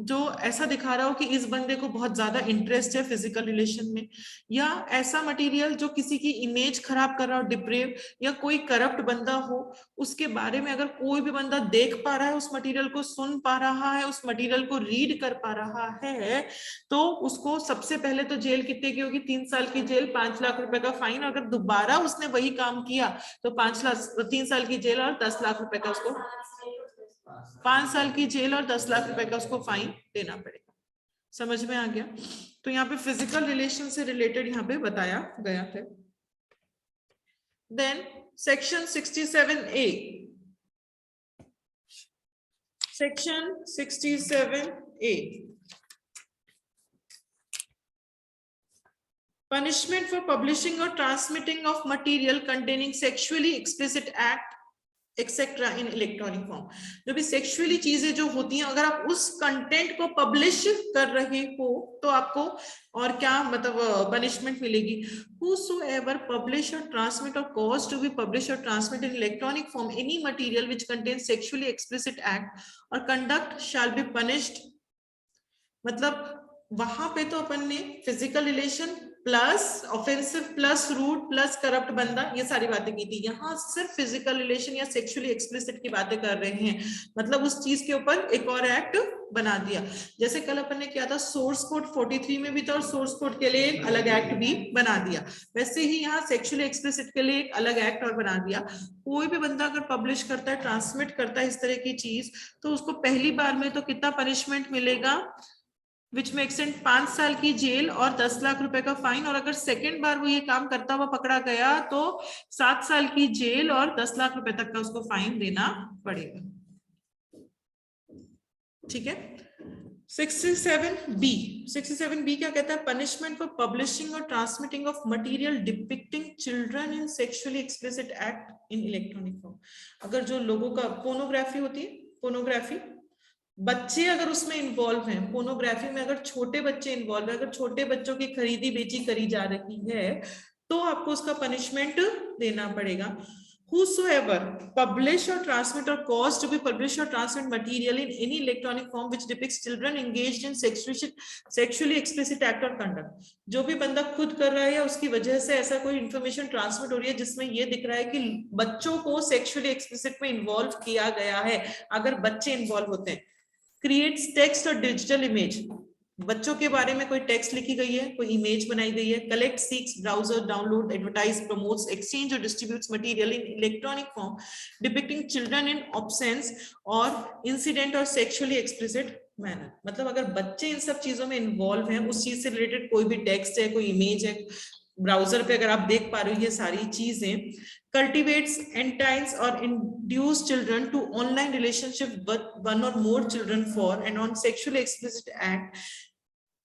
जो ऐसा दिखा रहा हो कि इस बंदे को बहुत ज्यादा इंटरेस्ट है फिजिकल रिलेशन में, या ऐसा मटेरियल जो किसी की इमेज खराब कर रहा हो, डिप्रेव, या कोई करप्ट बंदा हो, उसके बारे में अगर कोई भी बंदा देख पा रहा है, उस मटेरियल को सुन पा रहा है, उस मटेरियल को रीड कर पा रहा है, तो उसको सबसे पहले तो जेल कितने की होगी, 3 साल की जेल, 5 लाख रुपए का फाइन। अगर दोबारा उसने वही काम किया तो 3 साल की जेल और 10 लाख रुपए का उसको 5 साल की जेल और 10 लाख रुपए का उसको फाइन देना पड़ेगा। समझ में आ गया? तो यहाँ पे फिजिकल रिलेशन से रिलेटेड यहाँ पे बताया गया है। Then section 67A, section 67A, punishment for publishing or transmitting of material containing sexually explicit act etcetera in electronic form. जो भी सेक्सुअली चीजें जो होती हैं, अगर आप उस कंटेंट को पब्लिश कर रहे हो तो आपको और क्या मतलब पनिशमेंट मिलेगी। Whosoever publish or transmit or cause to be published or transmit in electronic form any material which contains sexually explicit act or conduct shall be punished। मतलब वहां पे तो अपन ने physical relation plus offensive plus rude plus corrupt बंदा ये सारी बातें की थी, यहाँ सिर्फ फिजिकल रिलेशन या सेक्सुअली एक्सप्लिसिट की बातें कर रहे हैं। मतलब उस चीज के ऊपर एक और एक्ट बना दिया। जैसे कल अपन ने किया था सोर्स कोड 43 में भी था और सोर्स कोड के लिए एक अलग एक्ट भी बना दिया, वैसे ही यहाँ सेक्सुअली एक्सप्लिसिट के लिए एक अलग एक्ट और बना दिया। कोई भी बंदा अगर पब्लिश करता है, ट्रांसमिट करता है इस तरह की चीज, तो उसको पहली बार में तो कितना पनिशमेंट मिलेगा, विच में एक्सटेंड 5 साल की जेल और 10 लाख रुपए का फाइन। और अगर सेकेंड बार वो ये काम करता हुआ पकड़ा गया तो 7 साल की जेल और 10 लाख रुपए तक का उसको फाइन देना पड़ेगा। ठीक है। 67B क्या कहता है, पनिशमेंट फॉर पब्लिशिंग और transmitting of material depicting children in sexually explicit act in electronic form. अगर जो लोगों का पोर्नोग्राफी होती है, पोर्नोग्राफी, बच्चे अगर उसमें इन्वॉल्व हैं, पोर्नोग्राफी में अगर छोटे बच्चे इन्वॉल्व है, अगर छोटे बच्चों की खरीदी बेची करी जा रही है तो आपको उसका पनिशमेंट देना पड़ेगा। Whosoever publish or transmit or cause to be publish or transmit material in any electronic form which depicts children engaged in sexually explicit act or conduct, जो भी बंदा खुद कर रहा है या उसकी वजह से ऐसा कोई इंफॉर्मेशन ट्रांसमिट हो रही है जिसमें ये दिख रहा है कि बच्चों को सेक्सुअली एक्सप्लिसिट में इन्वॉल्व किया गया है, अगर बच्चे इन्वॉल्व होते हैं, क्रिएट्स टेक्स्ट और डिजिटल इमेज, बच्चों के बारे में कोई टेक्स्ट लिखी गई है, कोई इमेज बनाई गई है, collect, seeks, browser, download, advertise, promotes, exchange or distributes material in electronic form depicting children in obscene or incident or sexually explicit manner. मतलब अगर बच्चे इन सब चीजों में इन्वॉल्व हैं, उस चीज से रिलेटेड कोई भी टेक्स्ट है, कोई इमेज है, ब्राउजर पे अगर आप देख पा रहे हो ये सारी चीजें, cultivates, entices or induce children to online relationship with one or more children for and on sexually explicit act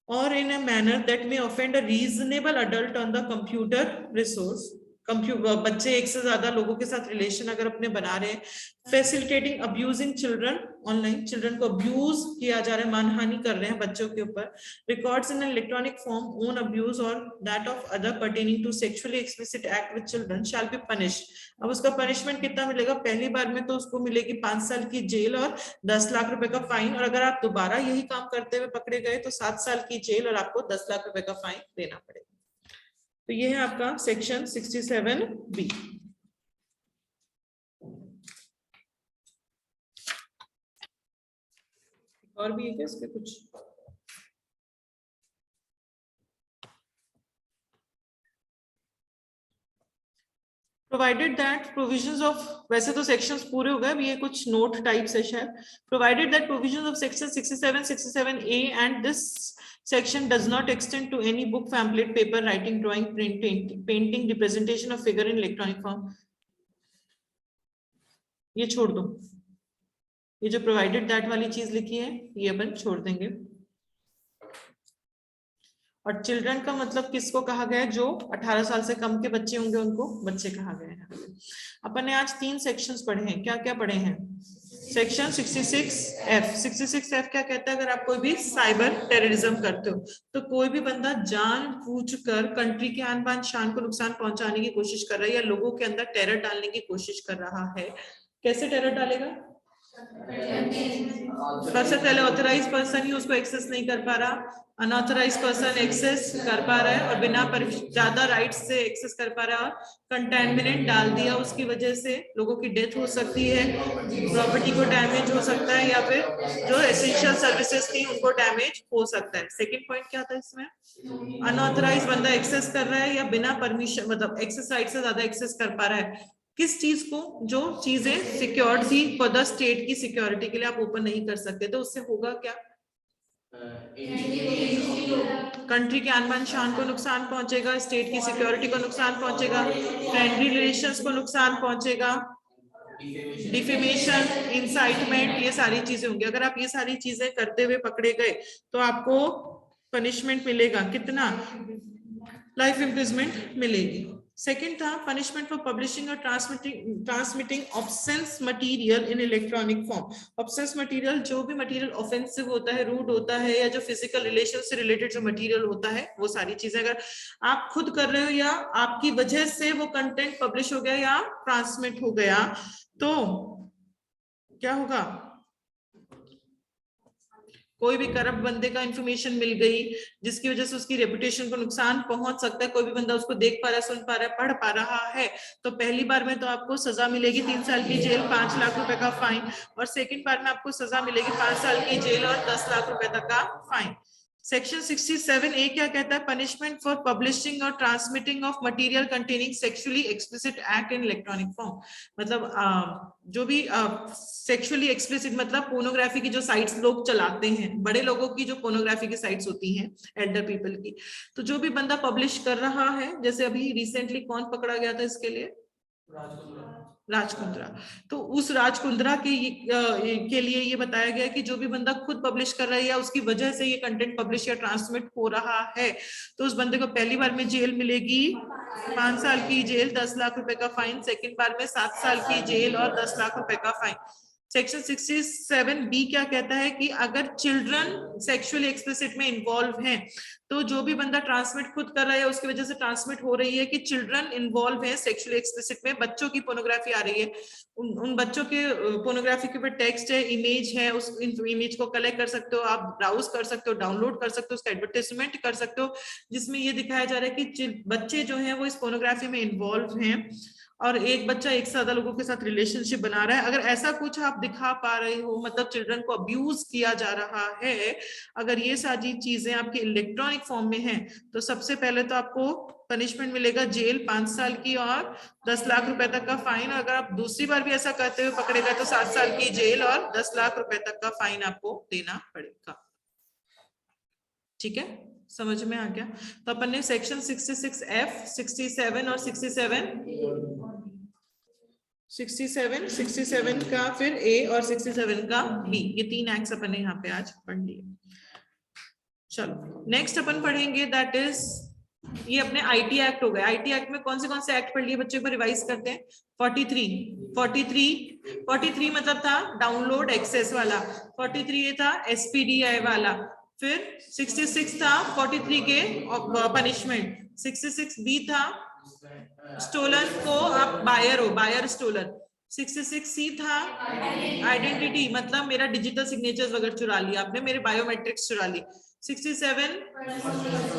or in a manner that may offend a reasonable adult on the computer resource। बच्चे एक से ज्यादा लोगों के साथ relation अगर अपने बना रहे हैं, facilitating abusing children online, children को अब्यूज किया जा रहा है, मानहानि कर रहे हैं बच्चों के ऊपर, records in electronic form own abuse or that of other pertaining to sexually explicit act with children shall be punished. अब उसका पनिशमेंट कितना मिलेगा, पहली बार में तो उसको मिलेगी 5 साल की जेल और 10 लाख रुपए का फाइन, और अगर आप दोबारा यही काम करते हुए पकड़े गए तो 7 साल की जेल और आपको 10 लाख रुपए का फाइन देना पड़ेगा। तो ये है आपका सेक्शन 67B। और भी है क्या इसके कुछ? प्रोवाइडेड दैट प्रोविजंस ऑफ, वैसे तो सेक्शंस पूरे हो गए, अब ये कुछ नोट टाइप से है। Provided that provisions of section 67, 67A and this section does not extend to any book, pamphlet, paper, writing, drawing, printing, painting, representation of figure in electronic form। ये छोड़ दो, ये जो प्रोवाइडेड दैट वाली चीज लिखी है ये अपन छोड़ देंगे। और चिल्ड्रन का मतलब किसको कहा गया है, जो 18 साल से कम के बच्चे होंगे उनको बच्चे कहा गया है। अपन ने आज 3 सेक्शंस पढ़े हैं, क्या क्या पढ़े हैं? Section 66F। 66F क्या कहता है? अगर आप कोई भी साइबर टेररिज्म करते हो तो कोई भी बंदा जानबूझकर कंट्री के आन बान शान को नुकसान पहुंचाने की कोशिश कर रहा है या लोगों के अंदर टेरर डालने की कोशिश कर रहा है, कैसे टेरर डालेगा? सबसे पहले ऑथराइज पर्सन ही उसको एक्सेस नहीं कर पा रहा, अनऑथराइज पर्सन एक्सेस कर पा रहा है और बिना ज्यादा राइट से एक्सेस कर पा रहा है, कंटेमिनेंट डाल दिया, उसकी वजह से लोगों की डेथ हो सकती है, प्रॉपर्टी को डैमेज हो सकता है या फिर जो एसेंशियल सर्विसेज थी उनको डैमेज हो सकता है। सेकंड पॉइंट क्या था इसमें? अनऑथराइज बंदा एक्सेस कर रहा है या बिना परमिशन मतलब एक्सेस राइट से ज्यादा एक्सेस कर पा रहा है किस चीज को? जो चीजें सिक्योर थी फॉर द स्टेट की सिक्योरिटी के लिए आप ओपन नहीं कर सकते, तो उससे होगा क्या? कंट्री के आन बान शान को नुकसान पहुंचेगा, स्टेट की सिक्योरिटी को नुकसान पहुंचेगा, फ्रेंडली रिलेशंस को नुकसान पहुंचेगा, डिफेमेशन, इंसाइटमेंट, ये सारी चीजें होंगी। अगर आप ये सारी चीजें करते हुए पकड़े गए तो आपको पनिशमेंट मिलेगा, कितना? लाइफ इम्प्रिजमेंट मिलेगी। सेकंड था पनिशमेंट फॉर पब्लिशिंग और transmitting offence material in electronic form. Offence material जो भी मटेरियल ऑफेंसिव होता है, रूड होता है या जो फिजिकल रिलेशन से रिलेटेड जो मटेरियल होता है, वो सारी चीजें अगर आप खुद कर रहे हो या आपकी वजह से वो कंटेंट पब्लिश हो गया या ट्रांसमिट हो गया तो क्या होगा? कोई भी करप्ट बंदे का इंफॉर्मेशन मिल गई जिसकी वजह से उसकी रेपुटेशन को नुकसान पहुंच सकता है, कोई भी बंदा उसको देख पा रहा है, सुन पा रहा है, पढ़ पा रहा है, तो पहली बार में तो आपको सजा मिलेगी 3 साल की जेल, 5 लाख रुपए का फाइन, और सेकंड बार में आपको सजा मिलेगी 5 साल की जेल और 10 लाख रुपए तक का फाइन। सेक्शन 67A क्या कहता है? पनिशमेंट फॉर पब्लिशिंग और transmitting of material containing sexually explicit act in electronic form. मतलब जो भी सेक्सुअली एक्सप्लिसिट मतलब पोर्नोग्राफी की जो साइट्स लोग चलाते हैं, बड़े लोगों की जो पोर्नोग्राफी की साइट्स होती हैं, एल्डर पीपल की, तो जो भी बंदा पब्लिश कर रहा है, जैसे अभी रिसेंटली कौन पकड़ा गया था इसके लिए? राजकुंद्रा। तो उस राजकुंद्रा के लिए ये बताया गया कि जो भी बंदा खुद पब्लिश कर रहा है या उसकी वजह से ये कंटेंट पब्लिश या ट्रांसमिट हो रहा है तो उस बंदे को पहली बार में जेल मिलेगी 5 साल की जेल, 10 लाख रुपए का फाइन, सेकंड बार में 7 साल की जेल और 10 लाख रुपए का फाइन। सेक्शन 67B क्या कहता है कि अगर चिल्ड्रन सेक्सुअली एक्सप्लिसिट में इन्वॉल्व हैं, तो जो भी बंदा ट्रांसमिट खुद कर रहा है उसकी वजह से ट्रांसमिट हो रही है कि चिल्ड्रन इन्वॉल्व है सेक्सुअली एक्सप्लिसिट में, बच्चों की पोर्नोग्राफी आ रही है, उन बच्चों के पोर्नोग्राफी के ऊपर टेक्स्ट है, इमेज है, उस इमेज को कलेक्ट कर सकते हो, आप ब्राउज कर सकते हो, डाउनलोड कर सकते हो, उसका एडवर्टाइजमेंट कर सकते हो, जिसमें ये दिखाया जा रहा है कि बच्चे जो है वो इस पोर्नोग्राफी में इन्वॉल्व हैं और एक बच्चा एक से ज्यादा लोगों के साथ रिलेशनशिप बना रहा है। अगर ऐसा कुछ आप दिखा पा रहे हो, मतलब चिल्ड्रन को अब्यूज किया जा रहा है, अगर ये सारी चीजें आपके इलेक्ट्रॉनिक फॉर्म में है, तो सबसे पहले तो आपको पनिशमेंट मिलेगा जेल 5 साल की और 10 लाख रुपए तक का फाइन। अगर आप दूसरी बार भी ऐसा करते हुए पकड़े गए तो 7 साल की जेल और 10 लाख रुपए तक का फाइन आपको देना पड़ेगा। ठीक है, समझ में आ गया? तो अपन ने सेक्शन 66F, 67 और 67 का फिर A और 67 का B, ये 3 एक्ट्स अपन ने यहाँ पे आज पढ़ लिए। चलो नेक्स्ट अपन पढ़ेंगे दैट इज ये अपने आईटी एक्ट हो गए। आईटी एक्ट में कौन से एक्ट पढ़ लिए बच्चों को रिवाइज करते हैं? 43 मतलब था डाउनलोड एक्सेस वाला, 43 ये था एसपीडीआई वाला, फिर 66 था 43 के पनिशमेंट, 66B था स्टोलन को आप बायर हो, बायर स्टोलन, 66C था आइडेंटिटी मतलब मेरा डिजिटल सिग्नेचर्स वगैरह चुरा लिया आपने, मेरे बायोमेट्रिक्स चुरा ली, 67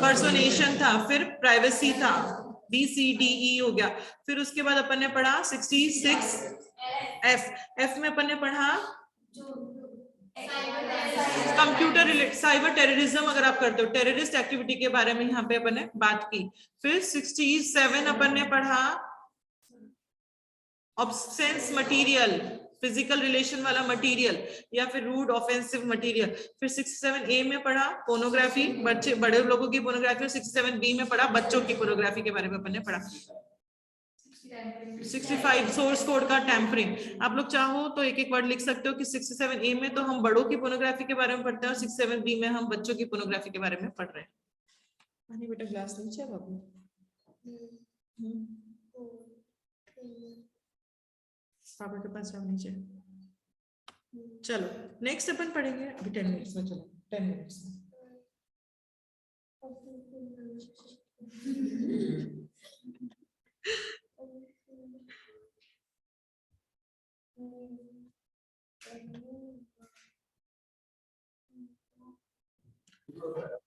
पर्सोनेशन था, फिर प्राइवेसी था, BCDE हो गया। फिर उसके बाद अपन ने पढ़ा 66F में अपन ने पढ़ा कंप्यूटर रिलेटेड साइबर टेररिज्म, अगर आप करते हो टेररिस्ट एक्टिविटी के बारे में यहाँ पे अपन ने बात की। फिर 67 अपन ने पढ़ा ऑब्सेंस मटेरियल, फिजिकल रिलेशन वाला मटेरियल या फिर रूड ऑफेंसिव मटेरियल। फिर 67A में पढ़ा पोर्नोग्राफी, बच्चे बड़े लोगों की पोर्नोग्राफी, और 67B में पढ़ा बच्चों की पोर्नोग्राफी के बारे में अपन ने पढ़ा। 65 सोर्स कोड का टैंपरिंग, आप लोग चाहो तो एक एक वर्ड लिख सकते हो कि 67A में तो हम बड़ों की पोर्नोग्राफी के बारे में पढ़ते हैं और 67B में हम बच्चों की पोर्नोग्राफी के बारे में पढ़ रहे हैं। पानी बेटा ग्लास नीचे बाबू। पापा के पास जाओ नीचे। चलो नेक्स्ट अपन पढ़ेंगे अभी 10 मिनट्स में। चलो 10 मिनट्स में।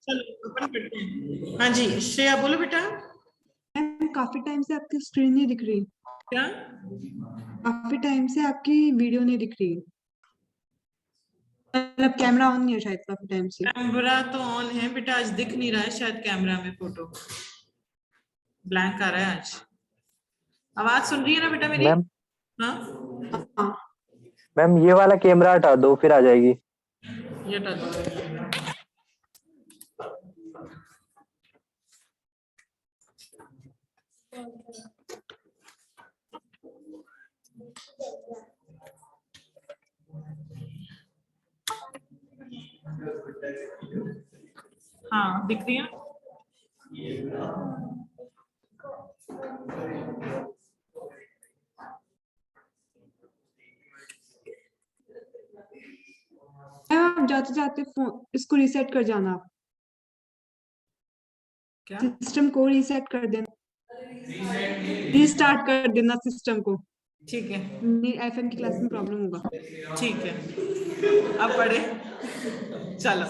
चलो अपन पढ़ते हैं। हाँ जी श्रेया बोलो बेटा। मैम काफी टाइम से आपकी स्क्रीन नहीं दिख रही। क्या? काफी टाइम से आपकी वीडियो नहीं दिख रही, मतलब कैमरा ऑन नहीं है शायद काफी टाइम से। कैमरा तो ऑन है बेटा, आज दिख नहीं रहा है शायद कैमरा में, फोटो ब्लैंक आ रहा है आज। आवाज सुन रही है ना बेटा मेरी? मैम हाँ मैम ये वाला कैमरा हटा दो फिर आ जाएगी। ये हटा दो। हाँ दिख रही है। आप जाते जाते फोन इसको रीसेट कर जाना, आप क्या? सिस्टम को रीसेट कर देना, रीस्टार्ट कर देना सिस्टम को। ठीक है एफएम की क्लास में प्रॉब्लम होगा। ठीक है। अब पढ़े। चलो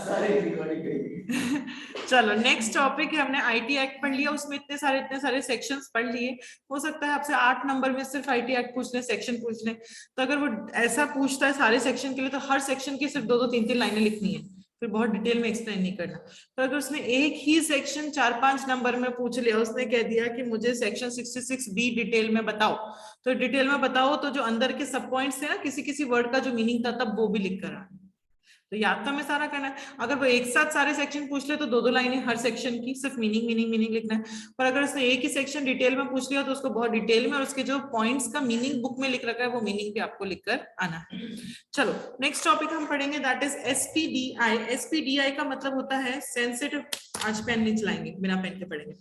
चलो नेक्स्ट टॉपिक है, हमने आईटी एक्ट पढ़ लिया, उसमें इतने सारे सेक्शंस पढ़ लिए। हो सकता है आपसे 8 नंबर में सिर्फ आईटी एक्ट पूछ ले, सेक्शन पूछ ले। तो अगर वो ऐसा पूछता है सारे सेक्शन के लिए, तो हर सेक्शन की सिर्फ 2-2 3-3 लाइनें लिखनी है, फिर बहुत डिटेल में एक्सप्लेन नहीं करना। तो अगर उसने एक ही सेक्शन 4-5 नंबर में पूछ लिया, उसने कह दिया कि मुझे सेक्शन 66B डिटेल में बताओ, तो डिटेल में बताओ तो जो अंदर के सब पॉइंट्स है ना, किसी किसी वर्ड का जो मीनिंग था तब वो भी लिख कर आना। तो याद तो हमें सारा करना है। अगर वो एक साथ सारे सेक्शन पूछ ले तो 2-2 लाइनें हर सेक्शन की, सिर्फ मीनिंग लिखना है। पर अगर उसने एक ही सेक्शन डिटेल में पूछ लिया तो उसको बहुत डिटेल में, और उसके जो पॉइंट्स का मीनिंग बुक में लिख रखा है वो मीनिंग भी आपको लिखकर आना है। चलो नेक्स्ट टॉपिक हम पढ़ेंगे, दैट इज एसपीडीआई। एसपीडीआई का मतलब होता है सेंसिटिव, आज पेन नहीं चलाएंगे, बिना पेन के पढ़ेंगे।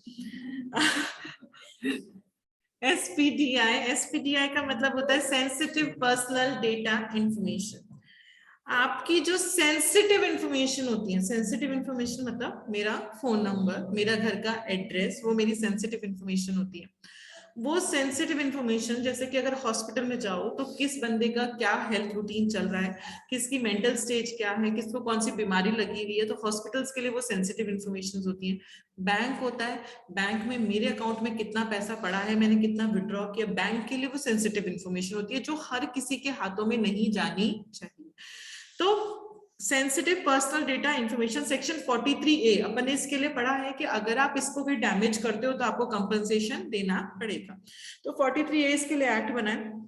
एसपीडीआई का मतलब होता है सेंसिटिव पर्सनल डेटा इंफॉर्मेशन। आपकी जो सेंसिटिव इंफॉर्मेशन होती है, सेंसिटिव इंफॉर्मेशन मतलब मेरा फोन नंबर, मेरा घर का एड्रेस, वो मेरी सेंसिटिव इंफॉर्मेशन होती है। वो सेंसिटिव इंफॉर्मेशन, जैसे कि अगर हॉस्पिटल में जाओ तो किस बंदे का क्या हेल्थ रूटीन चल रहा है, किसकी मेंटल स्टेज क्या है, किसको कौन सी बीमारी लगी हुई है, तो हॉस्पिटल्स के लिए वो सेंसिटिव इंफॉर्मेशन होती है। बैंक होता है, बैंक में मेरे अकाउंट में कितना पैसा पड़ा है, मैंने कितना विड्रॉ किया, बैंक के लिए वो सेंसिटिव इंफॉर्मेशन होती है जो हर किसी के हाथों में नहीं जानी चाहिए। तो sensitive personal data information section 43A अपन ने इसके लिए पढ़ा है कि अगर आप इसको भी डैमेज करते हो तो आपको कंपनसेशन देना पड़ेगा। तो 43A इसके लिए एक्ट बना है।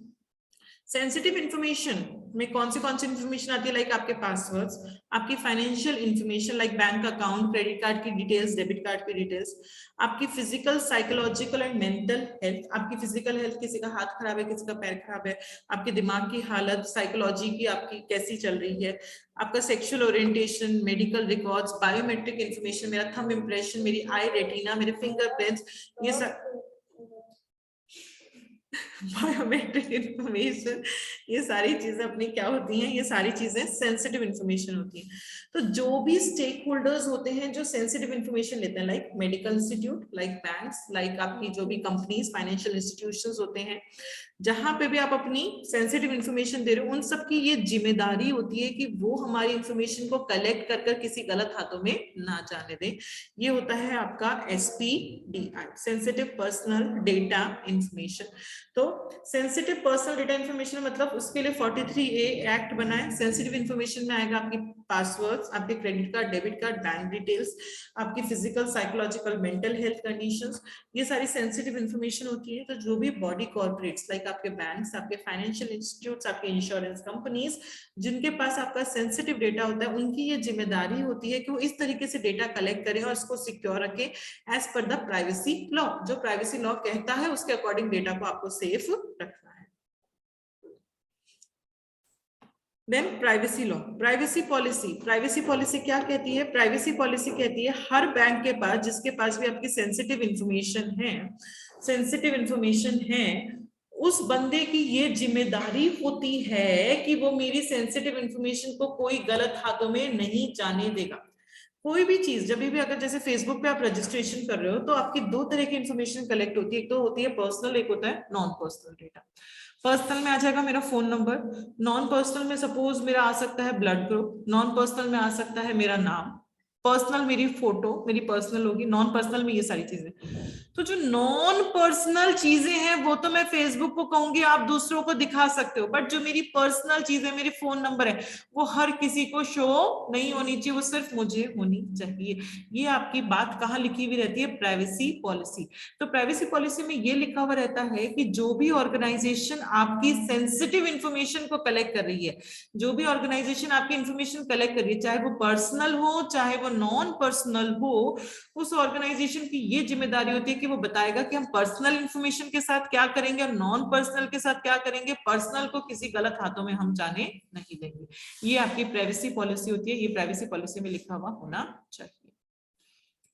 सेंसिटिव इंफॉर्मेशन में कौन सी इंफॉर्मेशन आती है, लाइक आपके पासवर्ड्स, आपकी financial information like bank account, credit card की डिटेल्स, डेबिट कार्ड की डिटेल्स, आपकी physical, psychological and mental health, आपकी फिजिकल हेल्थ, किसी का हाथ खराब है, किसी का पैर खराब है, आपके दिमाग की हालत, साइकोलॉजी की आपकी कैसी चल रही है, आपका sexual orientation, medical records, biometric information, मेरा थंब इंप्रेशन, मेरी आई रेटिना, मेरे फिंगरप्रिंट्स, ये सब बायोमेट्रिक इंफॉर्मेशन, ये सारी चीजें अपनी क्या होती हैं, ये सारी चीजें सेंसिटिव इंफॉर्मेशन होती हैं। तो जो भी स्टेक होल्डर्स होते हैं जो सेंसिटिव इंफॉर्मेशन लेते हैं, like medical institute, like banks, like आपकी जो भी कंपनीज, फाइनेंशियल इंस्टीट्यूशंस होते हैं, जहां पे भी आप अपनी सेंसिटिव इंफॉर्मेशन दे रहे हो, उन सबकी ये जिम्मेदारी होती है कि वो हमारी इंफॉर्मेशन को कलेक्ट कर किसी गलत हाथों में ना जाने दें। ये होता है आपका एसपीडीआई, सेंसिटिव पर्सनल डेटा इंफॉर्मेशन। तो सेंसिटिव पर्सनल डेटा इंफॉर्मेशन मतलब उसके लिए 43A एक्ट बना है। सेंसिटिव इंफॉर्मेशन में आएगा आपकी पासवर्ड्स, आपके credit card, debit card, bank details, आपकी physical, psychological, mental health conditions, ये सारी सेंसिटिव इंफॉर्मेशन होती है। तो जो भी बॉडी कॉर्पोरेट्स लाइक आपके बैंक्स, आपके फाइनेंशियल इंस्टीट्यूट्स, आपके इंश्योरेंस कंपनीज, जिनके पास आपका सेंसिटिव डेटा होता है, उनकी ये जिम्मेदारी होती है कि वो इस तरीके से डेटा कलेक्ट करें और इसको सिक्योर रखें as per the privacy law. जो प्राइवेसी लॉ कहता है उसके अकॉर्डिंग डेटा को आपको सेफ रखना है। Then privacy law, privacy policy क्या कहती है? प्राइवेसी पॉलिसी कहती है हर बैंक के पास, जिसके पास भी आपकी सेंसिटिव इंफॉर्मेशन है, उस बंदे की ये जिम्मेदारी होती है कि वो मेरी सेंसिटिव इंफॉर्मेशन को कोई गलत हाथों में नहीं जाने देगा। कोई भी चीज जब भी, अगर जैसे फेसबुक पे आप रजिस्ट्रेशन कर रहे हो तो आपकी दो तरह की इंफॉर्मेशन कलेक्ट होती है, एक तो होती है पर्सनल, एक होता है नॉन पर्सनल डेटा। पर्सनल में आ जाएगा मेरा फोन नंबर, नॉन पर्सनल में सपोज मेरा आ सकता है ब्लड ग्रुप, नॉन पर्सनल में आ सकता है मेरा नाम, पर्सनल मेरी फोटो मेरी पर्सनल होगी, नॉन पर्सनल में ये सारी चीजें। तो जो नॉन पर्सनल चीजें हैं वो तो मैं फेसबुक को कहूंगी आप दूसरों को दिखा सकते हो, बट जो मेरी पर्सनल चीजें, मेरे फोन नंबर है, वो हर किसी को शो नहीं होनी चाहिए, वो सिर्फ मुझे होनी चाहिए। ये आपकी बात कहाँ लिखी हुई रहती है? Privacy policy. तो प्राइवेसी पॉलिसी में ये लिखा हुआ रहता है कि जो भी ऑर्गेनाइजेशन आपकी सेंसिटिव इंफॉर्मेशन को कलेक्ट कर रही है, जो भी ऑर्गेनाइजेशन आपकी इंफॉर्मेशन कलेक्ट कर रही है, चाहे वो पर्सनल हो चाहे वो नॉन पर्सनल हो, उस ऑर्गेनाइजेशन की ये जिम्मेदारी होती है कि वो बताएगा कि हम पर्सनल इंफॉर्मेशन के साथ क्या करेंगे और नॉन पर्सनल के साथ क्या करेंगे। पर्सनल को किसी गलत हाथों में हम जाने नहीं देंगे। ये आपकी प्राइवेसी पॉलिसी होती है, ये प्राइवेसी पॉलिसी में लिखा हुआ होना चाहिए।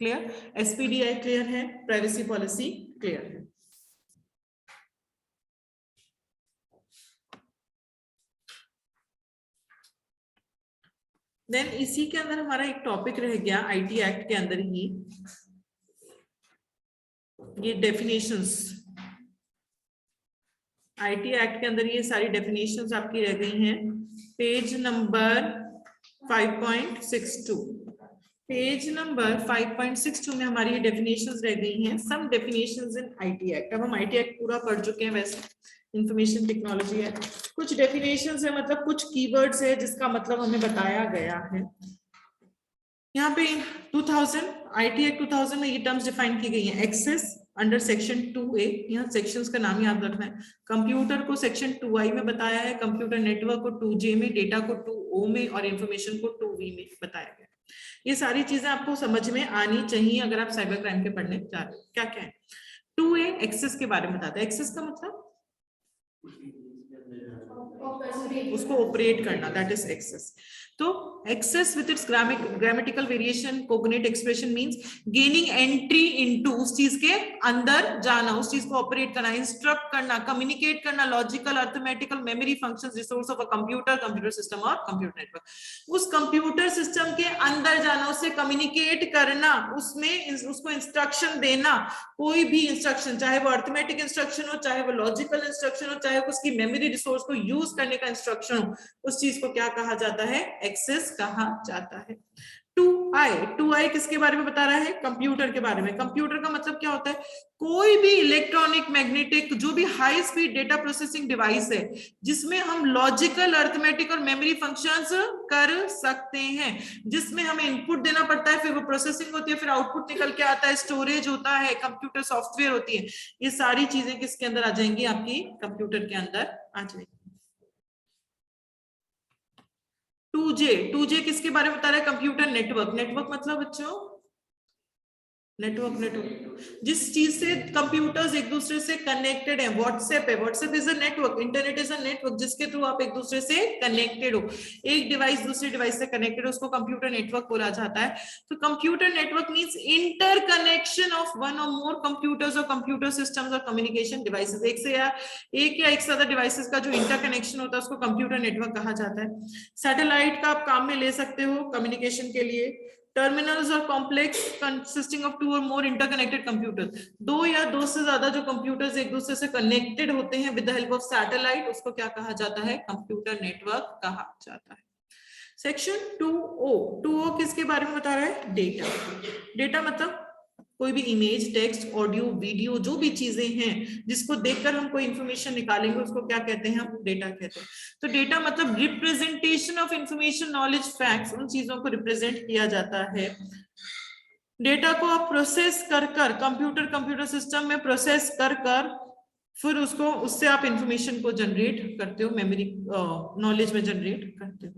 क्लियर? एसपीडीआई क्लियर है, प्राइवेसी पॉलिसी क्लियर है। देन इसी के अंदर हमारा एक टॉपिक रह गया आईटी एक्ट के अंदर ही, ये डेफिनेशंस। आईटी एक्ट के अंदर ये सारी डेफिनेशंस आपकी रह गई हैं। पेज नंबर 5.62, पेज नंबर 5.62 में हमारी ये डेफिनेशंस रह गई हैं, सम डेफिनेशंस इन आईटी एक्ट। अब हम आईटी एक्ट पूरा पढ़ चुके हैं, वैसे इंफॉर्मेशन टेक्नोलॉजी है, कुछ डेफिनेशंस है, मतलब कुछ कीवर्ड्स है जिसका मतलब हमें बताया गया है। यहाँ पे 2000 आईटी एक्ट 2000 में ये टर्म्स डिफाइन की गई हैं। एक्सेस अंडर सेक्शन 2A, यहाँ सेक्शंस का नाम याद रखना है। कंप्यूटर को सेक्शन 2I में बताया है, कंप्यूटर नेटवर्क को 2J में, डेटा को 2O में और इंफॉर्मेशन को 2V में बताया गया। ये सारी चीजें आपको समझ में आनी चाहिए अगर आप साइबर क्राइम के पढ़ने जा रहे हो। क्या क्या है? 2A एक्सेस के बारे में बताता है। एक्सेस का मतलब उसको ऑपरेट करना, दैट इज एक्सेस। तो access with its grammatical variation, cognate expression means gaining entry into, उस चीज के अंदर जाना, उस चीज को ऑपरेट करना, इंस्ट्रक्ट करना, कम्युनिकेट करना, logical, arithmetical, memory functions, resource of a computer, computer system और कंप्यूटर नेटवर्क। उस कंप्यूटर सिस्टम के अंदर जाना, उससे कम्युनिकेट करना, उसमें उसको इंस्ट्रक्शन देना, कोई भी इंस्ट्रक्शन, चाहे वो अर्थमेटिक इंस्ट्रक्शन हो, चाहे वो लॉजिकल इंस्ट्रक्शन हो, चाहे वो उसकी मेमोरी रिसोर्स को यूज करने का इंस्ट्रक्शन हो, उस चीज को क्या कहा जाता है? एक्सेस कहा जाता है। 2I किसके बारे में बता रहा है? कंप्यूटर के बारे में। कंप्यूटर का मतलब क्या होता है? कोई भी इलेक्ट्रॉनिक, मैग्नेटिक, जो भी high speed data processing device है जिसमें हम लॉजिकल, अर्थमेटिक और मेमोरी फंक्शंस कर सकते हैं, जिसमें हमें इनपुट देना पड़ता है, फिर वो प्रोसेसिंग होती है, फिर आउटपुट निकल के आता है, स्टोरेज होता है, कंप्यूटर सॉफ्टवेयर होती है। ये सारी चीजें किसके अंदर आ जाएंगी? आपकी कंप्यूटर के अंदर आ जाएंगी। 2J किसके बारे में बता रहा है? Computer network. नेटवर्क मतलब बच्चों नेटवर्क जिस चीज से कंप्यूटर्स एक दूसरे से कनेक्टेड है। व्हाट्सएप है, WhatsApp is a network, internet is a network, जिसके थ्रू आप एक दूसरे से कनेक्टेड हो, एक डिवाइस दूसरे डिवाइस से कनेक्टेड हो, उसको कंप्यूटर नेटवर्क बोला जाता है। तो computer network means inter connection of one और मोर कंप्यूटर्स और कंप्यूटर सिस्टम्स और कम्युनिकेशन डिवाइसेस। एक या एक से ज्यादा डिवाइसेस का जो इंटर कनेक्शन होता है उसको कंप्यूटर नेटवर्क कहा जाता है। सैटेलाइट का आप काम में ले सकते हो कम्युनिकेशन के लिए। टर्मिनल्स और कॉम्प्लेक्स कंसिस्टिंग ऑफ 2 और मोर इंटरकनेक्टेड कंप्यूटर, दो या दो से ज्यादा जो कंप्यूटर्स एक दूसरे से कनेक्टेड होते हैं with the help of satellite, उसको क्या कहा जाता है? कंप्यूटर नेटवर्क कहा जाता है। सेक्शन 2O किसके बारे में बता रहा है? डेटा। डेटा मतलब कोई भी इमेज, टेक्स्ट, ऑडियो, वीडियो, जो भी चीजें हैं जिसको देखकर हम कोई इंफॉर्मेशन निकालेंगे उसको क्या कहते हैं? हम डेटा कहते हैं। तो डेटा मतलब representation of information, knowledge, facts, उन चीजों को रिप्रेजेंट किया जाता है। डेटा को आप प्रोसेस कर कंप्यूटर सिस्टम में प्रोसेस कर फिर उसको, उससे आप इंफॉर्मेशन को जनरेट करते हो, मेमोरी नॉलेज में जनरेट करते हो।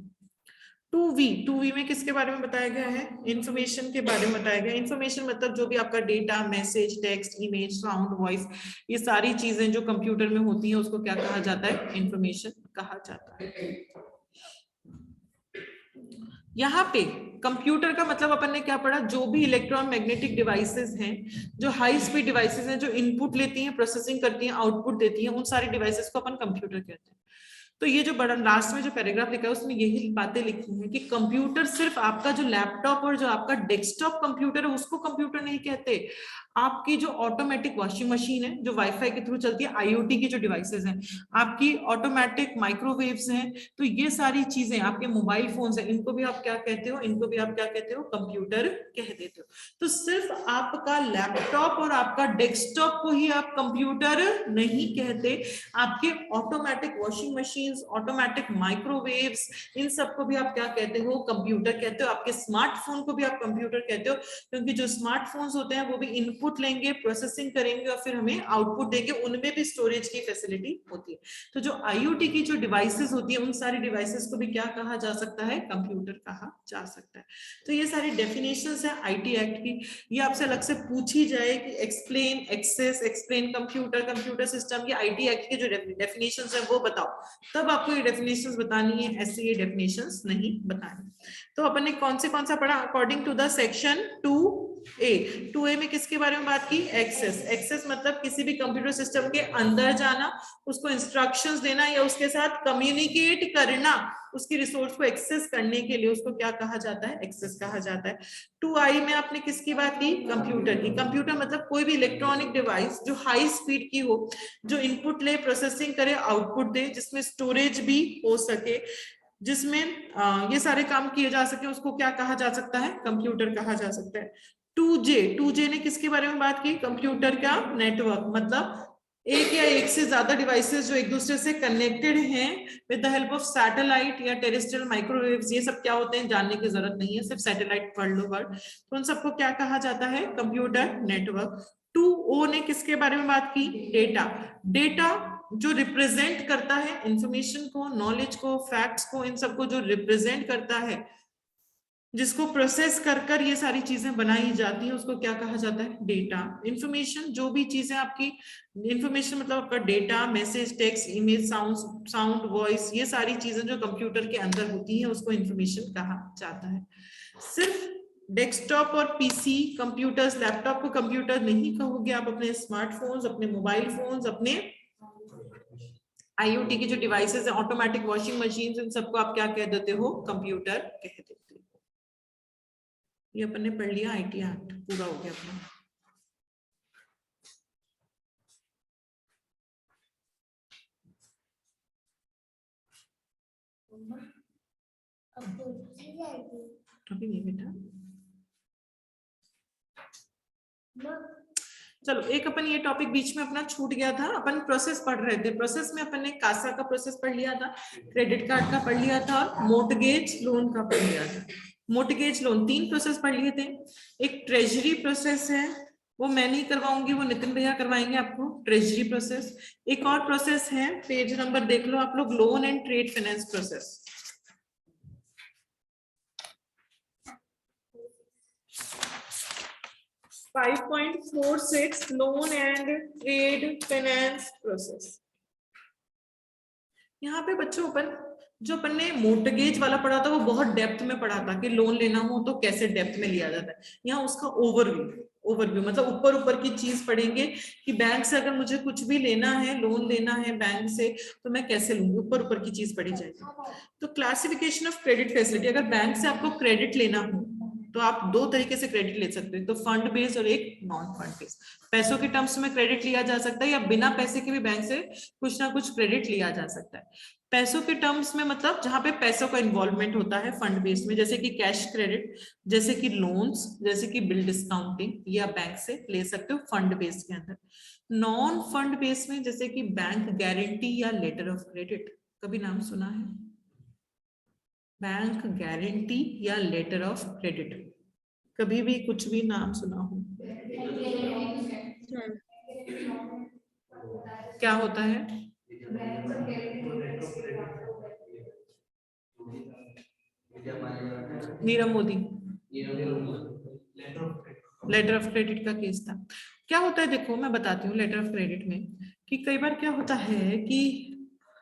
2V में किसके बारे में बताया गया है? इंफॉर्मेशन के बारे में बताया गया। इंफॉर्मेशन मतलब जो भी आपका data, message, text, image, sound, voice, ये सारी चीजें जो कंप्यूटर में होती हैं उसको क्या कहा जाता है? इंफॉर्मेशन कहा जाता है। यहाँ पे कंप्यूटर का मतलब अपन ने क्या पढ़ा, जो भी इलेक्ट्रॉन मैग्नेटिक डिवाइसेस हैं, जो हाई स्पीड डिवाइसेस हैं, जो इनपुट लेती हैं, प्रोसेसिंग करती हैं, आउटपुट देती हैं, उन सारी डिवाइसेस को अपन कंप्यूटर कहते हैं। तो ये जो बड़ा लास्ट में जो पैराग्राफ लिखा है उसमें यही बातें लिखी हैं कि कंप्यूटर सिर्फ आपका जो लैपटॉप और जो आपका डेस्कटॉप कंप्यूटर है उसको कंप्यूटर नहीं कहते। आपकी जो ऑटोमेटिक वॉशिंग मशीन है जो वाईफाई के थ्रू चलती है, आईओटी की जो डिवाइसेस हैं, आपकी ऑटोमेटिक माइक्रोवेव्स हैं, तो ये सारी चीजें, आपके मोबाइल फोन्स हैं, इनको भी आप क्या कहते हो, इनको भी आप क्या कहते हो, कंप्यूटर कह देते हो। तो सिर्फ आपका लैपटॉप और आपका डेस्कटॉप को ही आप कंप्यूटर नहीं कहते, आपके automatic washing machine, automatic microwaves, इन सबको भी आप क्या कहते हो, कंप्यूटर कहते हो। आपके स्मार्टफोन को भी आप कंप्यूटर कहते हो, क्योंकि जो स्मार्टफोन्स होते हैं वो भी इनपुट लेंगे, प्रोसेसिंग करेंगे और फिर हमें आउटपुट देंगे, उनमें भी स्टोरेज की फैसिलिटी होती है। तो जो आईओटी की जो डिवाइसेस होती है उन सारी डिवाइसेस को भी क्या कहा जा सकता है, कंप्यूटर कहा जा सकता है। तो ये सारी डेफिनेशंस है आईटी एक्ट की। ये आपसे अलग से पूछी जाए कि explain access, explain computer, computer system, ये आईटी एक्ट के जो डेफिनेशंस है वो बताओ, तब आपको ये डेफिनेशंस बतानी है, ऐसे ये डेफिनेशंस नहीं बतानी। तो अपन ने कौन सा पढ़ा, according to the section 2A में किसके बारे में बात की, एक्सेस। एक्सेस मतलब किसी भी कंप्यूटर सिस्टम के अंदर जाना, उसको इंस्ट्रक्शंस देना या उसके साथ कम्युनिकेट करना, उसकी रिसोर्स को एक्सेस करने के लिए उसको क्या कहा जाता है, एक्सेस कहा जाता है। 2I में आपने किसकी बात की, कंप्यूटर की। कंप्यूटर मतलब कोई भी इलेक्ट्रॉनिक डिवाइस जो हाई स्पीड की हो, जो इनपुट ले, प्रोसेसिंग करे, आउटपुट दे, जिसमें स्टोरेज भी हो सके, जिसमें ये सारे काम किए जा सके, उसको क्या कहा जा सकता है, कंप्यूटर कहा जा सकता है। 2J ने किसके बारे में बात की, कंप्यूटर का नेटवर्क, मतलब एक या एक से ज्यादा डिवाइसेस जो एक दूसरे से कनेक्टेड हैं with the help of satellite या टेरेस्ट्रियल माइक्रोवेव्स। ये सब क्या होते हैं जानने की जरूरत नहीं है, सिर्फ सैटेलाइट पढ़ लो वर्ड। तो उन सबको क्या कहा जाता है, कंप्यूटर नेटवर्क। 2O ने किसके बारे में बात की, डेटा। डेटा जो रिप्रेजेंट करता है इंफॉर्मेशन को, नॉलेज को, फैक्ट्स को, इन सबको जो रिप्रेजेंट करता है, जिसको प्रोसेस कर ये सारी चीजें बनाई जाती हैं, उसको क्या कहा जाता है, डेटा। इंफॉर्मेशन, जो भी चीजें आपकी इंफॉर्मेशन मतलब आपका data, message, text, image, sound, voice, ये सारी चीजें जो कंप्यूटर के अंदर होती हैं उसको इंफॉर्मेशन कहा जाता है। सिर्फ डेस्कटॉप और पीसी कंप्यूटर्स, लैपटॉप को कंप्यूटर नहीं कहोगे आप, अपने स्मार्टफोन्स, अपने मोबाइल फोन्स, अपने आईओटी की जो डिवाइसेस है, ऑटोमेटिक वॉशिंग मशीन, इन सबको आप क्या कह देते हो, कंप्यूटर कह देते हो। ये अपन ने पढ़ लिया, आईटी एक्ट पूरा हो गया अपना। अभी नहीं बेटा, चलो एक अपन ये टॉपिक बीच में अपना छूट गया था, अपन प्रोसेस पढ़ रहे थे। प्रोसेस में अपन ने कासा का प्रोसेस पढ़ लिया था, क्रेडिट कार्ड का पढ़ लिया था, मोर्टगेज लोन का पढ़ लिया था। मोर्टगेज लोन 3 प्रोसेस पढ़ लिए थे। एक ट्रेजरी प्रोसेस है, वो मैं नहीं करवाऊंगी, वो नितिन भैया करवाएंगे आपको, ट्रेजरी प्रोसेस। एक और प्रोसेस है, पेज नंबर देख लो आप लोग, loan and trade finance process. Five 5.46 loan and trade finance process. यहाँ पे बच्चों अपन ने मोर्टगेज वाला पढ़ा था, वो बहुत डेप्थ में पढ़ा था कि लोन लेना हो तो कैसे डेप्थ में लिया जाता है। यहाँ उसका ओवरव्यू मतलब ऊपर की चीज पढ़ेंगे कि बैंक से अगर मुझे कुछ भी लेना है, लोन लेना है बैंक से, तो मैं कैसे लूंगी, ऊपर की चीज पढ़ी जाएगी। तो क्लासिफिकेशन ऑफ क्रेडिट फैसिलिटी, अगर बैंक से आपको क्रेडिट लेना हो तो आप 2 तरीके से क्रेडिट ले सकते हो, तो फंड बेस्ड और एक नॉन फंड बेस्ड। पैसों के टर्म्स में क्रेडिट लिया जा सकता है या बिना पैसे के भी बैंक से कुछ ना कुछ क्रेडिट लिया जा सकता है। पैसों के टर्म्स में मतलब जहां पे पैसों का इन्वॉल्वमेंट होता है फंड बेस्ड में, जैसे कि कैश क्रेडिट, जैसे कि लोन्स, जैसे कि बिल डिस्काउंटिंग, ये आप बैंक से ले सकते हो फंड बेस्ड के अंदर। नॉन फंड बेस्ड में जैसे कि बैंक गारंटी या लेटर ऑफ क्रेडिट, कभी नाम सुना है, बैंक गारंटी या लेटर ऑफ क्रेडिट, कभी भी कुछ भी नाम सुना हो? क्या होता है? Nirav Modi, letter of credit का केस था। क्या होता है देखो मैं बताती हूँ लेटर ऑफ क्रेडिट में, कि कई बार क्या होता है कि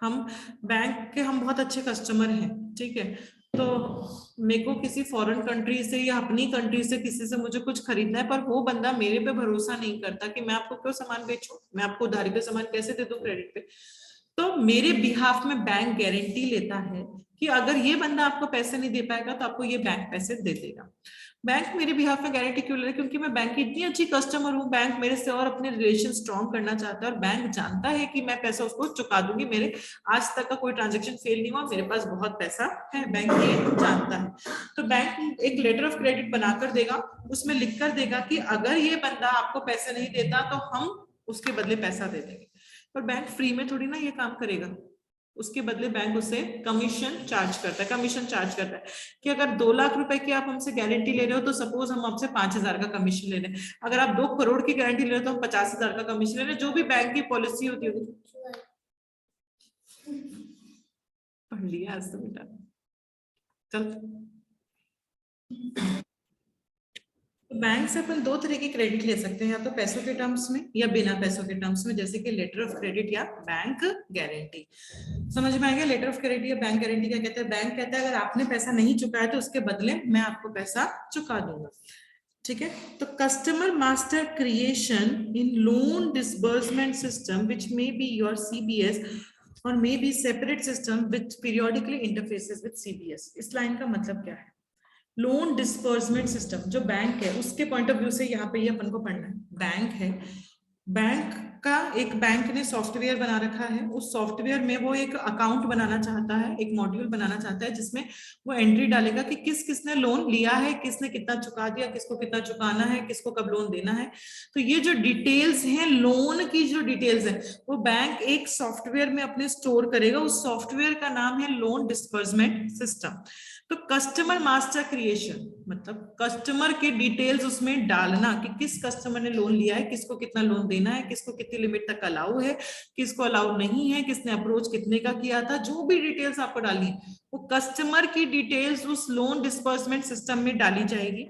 हम बैंक के हम बहुत अच्छे कस्टमर हैं, ठीक है, तो मेरे को किसी फॉरेन कंट्री से या अपनी कंट्री से किसी से मुझे कुछ खरीदना है, पर वो बंदा मेरे पे भरोसा नहीं करता कि मैं आपको क्यों सामान बेचूं, मैं आपको उधारी पे सामान कैसे दे दूं क्रेडिट पे। तो मेरे बिहाफ में बैंक गारंटी लेता है कि अगर ये बंदा आपको पैसे नहीं दे पाएगा तो आपको ये बैंक पैसे दे देगा। बैंक मेरे बिहाफ में गारंटी क्यों ले रहा है? क्योंकि मैं बैंक की इतनी अच्छी कस्टमर हूँ, बैंक मेरे से और अपने रिलेशन स्ट्रॉन्ग करना चाहता है, और बैंक जानता है कि मैं पैसा उसको चुका दूंगी, मेरे आज तक का कोई ट्रांजेक्शन फेल नहीं हुआ, मेरे पास बहुत पैसा है, बैंक ये जानता है। तो बैंक एक लेटर ऑफ क्रेडिट बनाकर देगा, उसमें लिख कर देगा कि अगर ये बंदा आपको पैसे नहीं देता तो हम उसके बदले पैसा दे देंगे। पर बैंक फ्री में थोड़ी ना ये काम करेगा, उसके बदले बैंक उसे कमीशन चार्ज करता है। कमीशन चार्ज करता है कि अगर 2 लाख रुपए की आप हमसे गारंटी ले रहे हो तो सपोज हम आपसे 5,000 का कमीशन ले रहे हैं, अगर आप 2 करोड़ की गारंटी ले रहे हो तो हम 50,000 का कमीशन ले रहे हैं, जो भी बैंक की पॉलिसी होती है। पढ़ लिया आज तो बेटा, चल। बैंक से अपन 2 तरह की क्रेडिट ले सकते हैं, या तो पैसों के टर्म्स में या बिना पैसों के टर्म्स में, जैसे कि लेटर ऑफ क्रेडिट या बैंक गारंटी। समझ में आ गया? लेटर ऑफ क्रेडिट या बैंक गारंटी क्या कहता है? बैंक कहता है अगर आपने पैसा नहीं चुकाया तो उसके बदले मैं आपको पैसा चुका दूंगा। ठीक है, तो customer master creation in loan disbursement system which may be your CBS और may be separate system which periodically interfaces with CBS। इस लाइन का मतलब क्या है? लोन डिस्पर्समेंट सिस्टम जो बैंक है उसके पॉइंट ऑफ व्यू से यहाँ पे ये अपन को पढ़ना है। बैंक है, बैंक का एक बैंक ने सॉफ्टवेयर बना रखा है, उस सॉफ्टवेयर में वो एक अकाउंट बनाना चाहता है, एक मॉड्यूल बनाना चाहता है जिसमें वो एंट्री डालेगा कि किस किसने लोन लिया है, किसने कितना चुका दिया, किसको कितना चुकाना है, किसको कब लोन देना है। तो ये जो डिटेल्स हैं, लोन की जो डिटेल्स है, वो बैंक एक सॉफ्टवेयर में अपने स्टोर करेगा। उस सॉफ्टवेयर का नाम है लोन डिस्पर्समेंट सिस्टम। तो कस्टमर मास्टर क्रिएशन मतलब कस्टमर के डिटेल्स उसमें डालना कि किस कस्टमर ने लोन लिया है, किसको कितना लोन देना है, किसको कितनी लिमिट तक अलाउ है, किसको अलाउ नहीं है, किसने अप्रोच कितने का किया था, जो भी डिटेल्स आपको डालनी है वो कस्टमर की डिटेल्स उस लोन डिस्पर्समेंट सिस्टम में डाली जाएगी।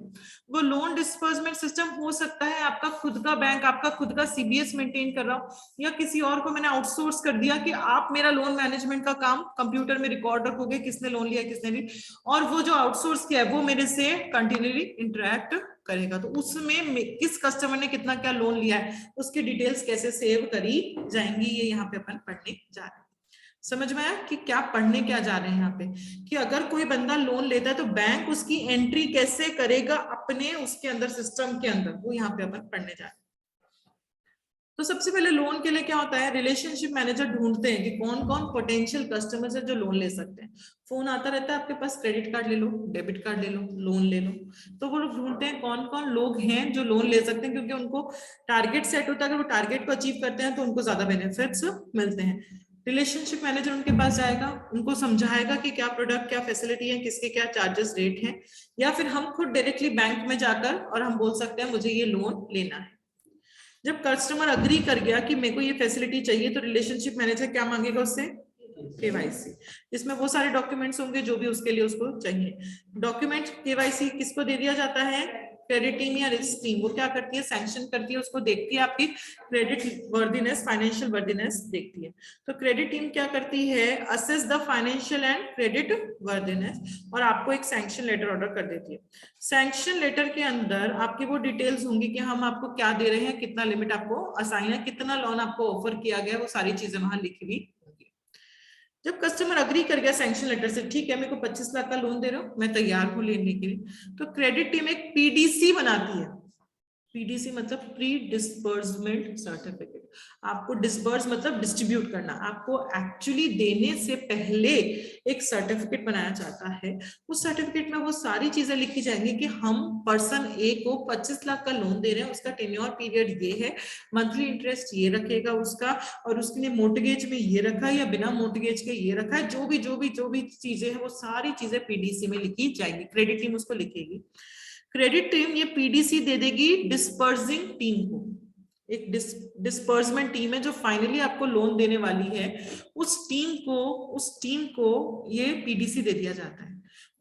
वो लोन डिस्पर्समेंट सिस्टम हो सकता है आपका खुद का बैंक, आपका खुद का CBS मेंटेन कर रहा हो, या किसी और को मैंने आउटसोर्स कर दिया कि आप मेरा लोन मैनेजमेंट का काम कंप्यूटर में रिकॉर्ड रखोगे, किसने लोन लिया किसने नहीं, और वो जो आउटसोर्स किया है वो मेरे से कंटिन्यूअली इंटरेक्ट करेगा। तो उसमें किस कस्टमर ने कितना क्या लोन लिया है उसकी डिटेल्स कैसे सेव करी जाएंगी, ये यहाँ पे अपन पढ़ने जा रहे हैं। समझ में आया कि क्या पढ़ने क्या जा रहे हैं यहाँ पे? कि अगर कोई बंदा लोन लेता है तो बैंक उसकी एंट्री कैसे करेगा अपने उसके अंदर सिस्टम के अंदर, वो यहाँ पे अपन पढ़ने जा रहे हैं। तो सबसे पहले लोन के लिए क्या होता है, रिलेशनशिप मैनेजर ढूंढते हैं कि कौन कौन पोटेंशियल कस्टमर्स है जो लोन ले सकते हैं। फोन आता रहता है आपके पास, क्रेडिट कार्ड ले लो, डेबिट कार्ड ले लो, लोन ले लो। तो वो लोग ढूंढते हैं कौन कौन लोग हैं जो लोन ले सकते हैं, क्योंकि उनको टारगेट सेट होता है, अगर वो टारगेट को अचीव करते हैं तो उनको ज्यादा बेनिफिट्स मिलते हैं। रिलेशनशिप मैनेजर उनके पास जाएगा, उनको समझाएगा कि क्या प्रोडक्ट, क्या फैसिलिटी है, किसके क्या चार्जेस रेट हैं, या फिर हम खुद डायरेक्टली बैंक में जाकर और हम बोल सकते हैं मुझे ये लोन लेना है। जब कस्टमर अग्री कर गया कि मेरे को ये फैसिलिटी चाहिए, तो रिलेशनशिप मैनेजर क्या मांगेगा उससे? KYC, जिसमें वो सारे डॉक्यूमेंट्स होंगे जो भी उसके लिए उसको चाहिए। डॉक्यूमेंट KYC किसको दे दिया जाता है? क्रेडिट टीम या रिस्क टीम। वो क्या करती है? सैंक्शन करती है, उसको देखती है आपकी क्रेडिट वर्दीनेस, फाइनेंशियल वर्दीनेस देखती है। तो क्रेडिट टीम क्या करती है? Assess the financial and credit worthiness, और आपको एक सैंक्शन लेटर ऑर्डर कर देती है। सैंक्शन लेटर के अंदर आपकी वो डिटेल्स होंगी कि हम आपको क्या दे रहे हैं, कितना लिमिट आपको असाइन है, कितना लोन आपको ऑफर किया गया, वो सारी चीजें वहां लिखी हुई। जब कस्टमर अग्री कर गया सैंक्शन लेटर से, ठीक है मेरे को 25 लाख का लोन दे रहे हो, मैं तैयार हूं लेने के लिए, तो क्रेडिट टीम एक PDC बनाती है। PDC मतलब प्री डिस्बर्समेंट सर्टिफिकेट। आपको डिस्बर्स मतलब डिस्ट्रीब्यूट करना, आपको एक्चुअली देने से पहले एक सर्टिफिकेट बनाया जाता है। उस सर्टिफिकेट में वो सारी चीजें लिखी जाएंगी कि हम पर्सन A को 25 लाख का लोन दे रहे हैं, उसका टेन्योर पीरियड ये है, मंथली इंटरेस्ट ये रखेगा उसका, और उसने मोर्टगेज में ये रखा है या बिना मोर्टगेज के ये रखा है, जो भी चीजें हैं वो सारी चीजें PDC में लिखी जाएगी। क्रेडिट टीम उसको लिखेगी। क्रेडिट टीम ये PDC दे देगी डिस्पर्सिंग टीम को। एक डिस्पर्समेंट टीम है जो फाइनली आपको लोन देने वाली है, उस टीम को ये PDC दे दिया जाता है।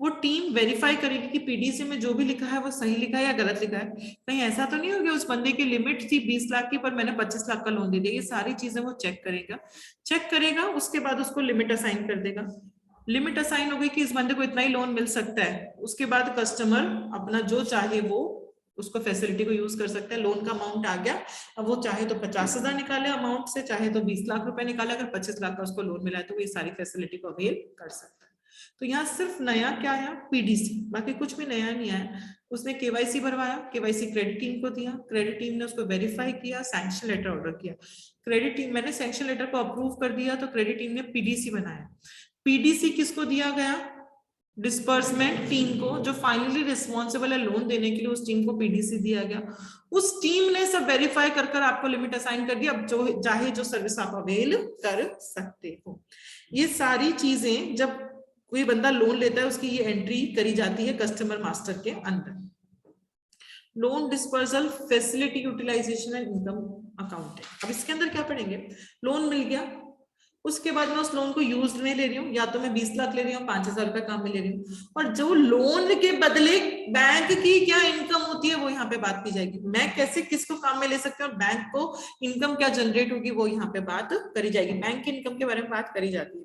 वो टीम वेरीफाई करेगी कि PDC में जो भी लिखा है वो सही लिखा है या गलत लिखा है। कहीं ऐसा तो नहीं हो गया उस बंदे की लिमिट थी 20 लाख की पर मैंने 25 लाख का लोन दे दिया। ये सारी चीजें वो चेक करेगा। उसके बाद उसको लिमिट असाइन कर देगा। लिमिट असाइन हो गई कि इस बंदे को इतना ही लोन मिल सकता है। उसके बाद कस्टमर अपना जो चाहे वो उसको फैसिलिटी को यूज कर सकता है। लोन का अमाउंट आ गया, अब वो चाहे तो 50,000 निकाले अमाउंट से, चाहे तो 20 लाख रुपए निकाले। अगर 25 लाख का उसको लोन मिला है तो वो ये सारी फैसिलिटी को अवेल कर सकता है। तो यहाँ सिर्फ नया क्या आया, पीडीसी, बाकी कुछ भी नया नहीं आया। उसने केवाईसी भरवाया, केवाईसी क्रेडिट टीम को दिया, क्रेडिट टीम ने उसको वेरीफाई किया, सैंक्शन लेटर ऑर्डर किया। क्रेडिट टीम, मैंने सैंक्शन लेटर को अप्रूव कर दिया तो क्रेडिट टीम ने पीडीसी बनाया। पीडीसी किसको दिया गया, डिस्पर्समेंट टीम को, जो फाइनली रिस्पॉन्सिबल है लोन देने के लिए, उस टीम को पीडीसी दिया गया। उस टीम ने सब वेरीफाई कर कर आपको लिमिट असाइन कर दिया। अब जो चाहे जो सर्विस आप अवेल कर सकते हो। ये सारी चीजें जब कोई बंदा लोन लेता है उसकी ये एंट्री करी जाती है कस्टमर मास्टर के अंदर। Loan dispersal, facility utilisation and income accounting. अब इसके अंदर क्या पढ़ेंगे, लोन मिल गया, उसके बाद मैं उस लोन को यूज में ले रही हूँ, या तो मैं 20 लाख ले रही हूँ, 5,000 रुपए काम में ले रही हूँ, और जो लोन के बदले बैंक की क्या इनकम होती है वो यहाँ पे बात की जाएगी। मैं कैसे किसको काम में ले सकती हूँ और बैंक को इनकम क्या जनरेट होगी वो यहाँ पे बात करी जाएगी। बैंक की इनकम के बारे में बात करी जाती है।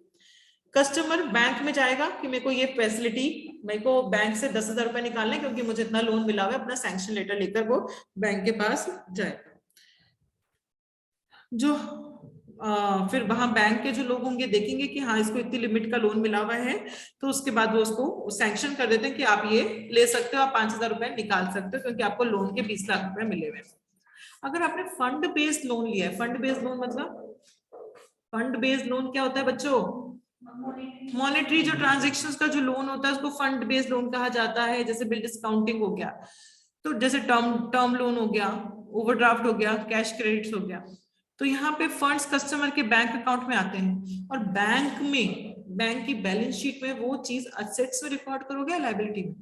कस्टमर बैंक में जाएगा कि मेरे को ये फैसिलिटी, मेरे को बैंक से 10,000 रुपए निकालने क्योंकि मुझे इतना लोन मिला हुआ है, अपना सैंक्शन लेटर लेकर वो बैंक के पास जाएगा। जो फिर वहां बैंक के जो लोग होंगे देखेंगे कि हाँ इसको इतनी लिमिट का लोन मिला हुआ है, तो उसके बाद वो उसको सैंक्शन कर देते हैं कि आप ये ले सकते हो, आप 5,000 रुपए निकाल सकते हो क्योंकि आपको लोन के 20 लाख रुपए मिले हुए। अगर आपने फंड बेस्ड लोन लिया है, फंड बेस्ड लोन मतलब, फंड बेस्ड लोन क्या होता है बच्चों, मॉनेटरी जो ट्रांजेक्शन्स का जो लोन होता है उसको फंड बेस्ड लोन कहा जाता है। जैसे बिल डिस्काउंटिंग हो गया, तो जैसे टर्म लोन हो गया, ओवरड्राफ्ट हो गया, कैश क्रेडिट्स हो गया। तो यहाँ पे फंड्स कस्टमर के बैंक अकाउंट में आते हैं और बैंक में, बैंक की बैलेंस शीट में वो चीज असेट्स में रिकॉर्ड करोगे या लायबिलिटी में,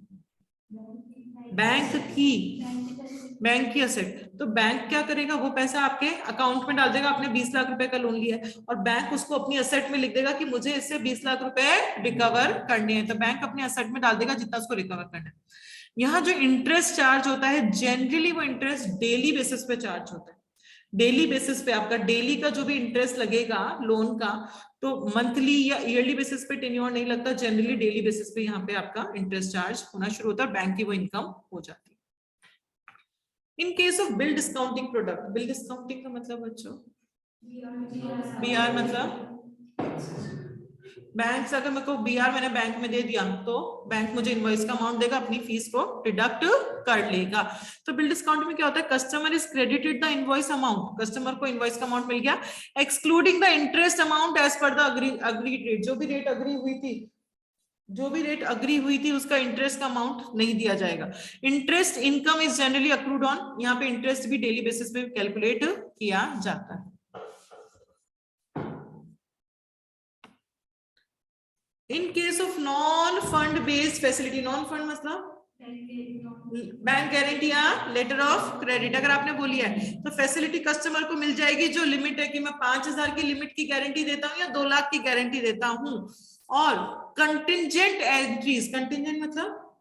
बैंक की असेट। तो बैंक क्या करेगा, वो पैसा आपके अकाउंट में डाल देगा। आपने 20 लाख रुपए का लोन लिया है और बैंक उसको अपनी असेट में लिख देगा कि मुझे इससे 20 लाख रुपए रिकवर करने हैं, तो बैंक अपने असेट में डाल देगा जितना उसको रिकवर करना है। यहाँ जो इंटरेस्ट चार्ज होता है, जनरली वो इंटरेस्ट डेली बेसिस पे चार्ज होता है। डेली बेसिस पे आपका डेली का जो भी इंटरेस्ट लगेगा लोन का, तो मंथली या ईयरली बेसिस पे टेन्योर नहीं लगता, जनरली डेली बेसिस पे यहाँ पे आपका इंटरेस्ट चार्ज होना शुरू होता है और बैंक की वो इनकम हो जाती है। In case of bill discounting product, bill discounting का मतलब बच्चों, बीआर मतलब बैंक से अगर मेरे को बीआर मैंने बैंक में दे दिया तो बैंक मुझे इनवॉइस का अमाउंट देगा, अपनी फीस को डिडक्ट कर लेगा। तो बिल डिस्काउंट में क्या होता है, customer is credited the invoice amount, customer को इनवॉइस का अमाउंट मिल गया, excluding the interest amount as per the agreed rate. जो भी रेट अग्री हुई थी उसका इंटरेस्ट का अमाउंट नहीं दिया जाएगा। Interest income is generally accrued on, यहाँ पे इंटरेस्ट भी डेली बेसिस पे कैलकुलेट किया जाता है। In case of non fund based facility, non fund मतलब बैंक गारंटी या लेटर ऑफ क्रेडिट, अगर आपने बोली है तो फैसिलिटी कस्टमर को मिल जाएगी जो लिमिट है कि मैं 5,000 की लिमिट की गारंटी देता हूं या 2 लाख की गारंटी देता हूं। और कंटिजेंट एंट्रीज, कंटिजेंट मतलब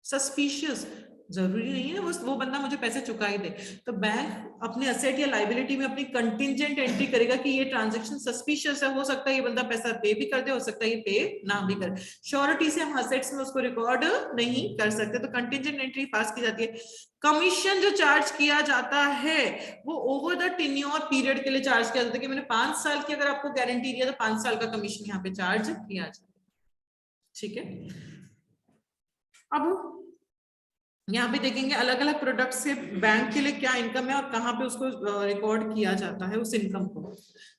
सस्पिशियस, जरूरी नहीं है वो बंदा मुझे पैसे चुका ही दे, तो बैंक अपने असेट या लाइबिलिटी में अपनी कंटिजेंट एंट्री करेगा कि ये ट्रांजैक्शन सस्पिशियस है, हो सकता है ये बंदा पैसा पे भी कर दे, हो सकता है ये पे ना भी करे। श्योरिटी से हम असेट्स में उसको रिकॉर्ड नहीं कर सकते, तो कंटिजेंट एंट्री पास की जाती है। कमीशन जो चार्ज किया जाता है वो ओवर द टेन्योर पीरियड के लिए चार्ज किया जाता है कि मैंने 5 साल की अगर आपको गारंटी दिया तो 5 साल का कमीशन यहाँ पे चार्ज किया जाता है। ठीक है, अब यहाँ पे देखेंगे अलग अलग प्रोडक्ट से बैंक के लिए क्या इनकम है और कहाँ पे उसको रिकॉर्ड किया जाता है उस इनकम को।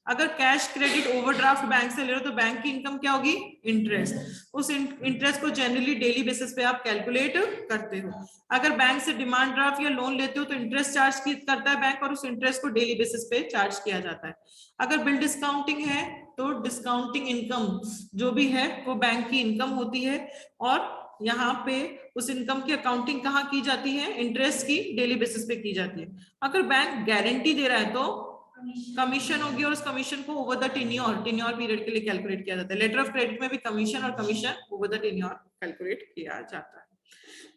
अगर कैश क्रेडिट ओवरड्राफ्ट बैंक से ले रहे हो तो बैंक की इनकम क्या होगी, इंटरेस्ट। उस इंटरेस्ट को जनरली डेली बेसिस पे आप कैलकुलेट करते हो। अगर बैंक से डिमांड ड्राफ्ट या लोन लेते हो तो इंटरेस्ट चार्ज करता है बैंक और उस इंटरेस्ट को डेली बेसिस पे चार्ज किया जाता है। अगर बिल डिस्काउंटिंग है तो डिस्काउंटिंग इनकम जो भी है वो बैंक की इनकम होती है और यहाँ पे उस इनकम की अकाउंटिंग कहाँ की जाती है, इंटरेस्ट की डेली बेसिस पे की जाती है। अगर बैंक गारंटी दे रहा है तो कमीशन होगी और उस कमीशन को ओवर द टेन्योर पीरियड के लिए कैलकुलेट किया जाता है। लेटर ऑफ क्रेडिट में भी कमीशन और commission over the tenure calculate किया जाता है।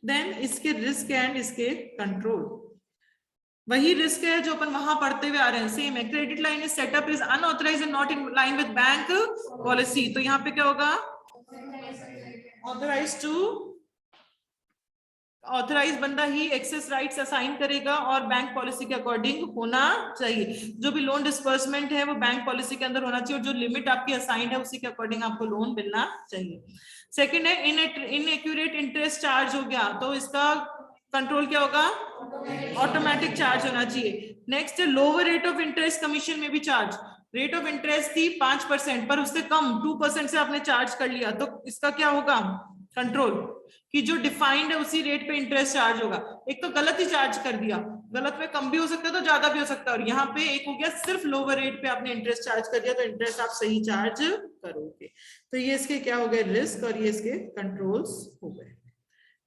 देन इसके रिस्क एंड इसके कंट्रोल, वही रिस्क है जो अपन वहां पढ़ते हुए आ रहे हैं, सेम है। Credit line is setup is unauthorised and not in line with bank policy, तो यहाँ पे क्या होगा, ऑथराइज टू, ऑथराइज बंदा ही एक्सेस राइट्स असाइन करेगा और बैंक पॉलिसी के अकॉर्डिंग होना चाहिए। जो भी लोन डिस्बर्समेंट है वो बैंक पॉलिसी के अंदर होना चाहिए और जो लिमिट आपकी असाइंड है उसी के अकॉर्डिंग आपको लोन मिलना चाहिए। सेकंड है इनएक्यूरेट इंटरेस्ट चार्ज हो गया तो इसका कंट्रोल क्या होगा, ऑटोमेटिक चार्ज होना चाहिए। नेक्स्ट है lower rate of interest commission में भी चार्ज, रेट ऑफ इंटरेस्ट थी 5% पर उससे कम 2% से आपने चार्ज कर लिया तो इसका क्या होगा, कंट्रोल, कि जो डिफाइंड है उसी रेट पे इंटरेस्ट चार्ज होगा। एक तो गलत ही चार्ज कर दिया, गलत में कम भी हो सकता है तो ज्यादा भी हो सकता है, और यहाँ पे एक हो गया सिर्फ लोअर रेट पे आपने इंटरेस्ट चार्ज कर दिया तो इंटरेस्ट आप सही चार्ज करोगे। तो ये इसके क्या हो गए, रिस्क, और ये इसके कंट्रोल्स हो गए।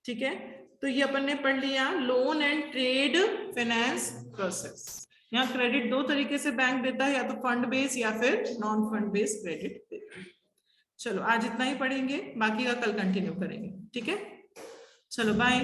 ठीक है, तो ये अपन ने पढ़ लिया loan and trade finance process. यहाँ क्रेडिट दो तरीके से बैंक देता है, या तो फंड बेस या फिर नॉन फंड बेस क्रेडिट देता है। चलो आज इतना ही पढ़ेंगे, बाकी का कल कंटिन्यू करेंगे। ठीक है, चलो बाय।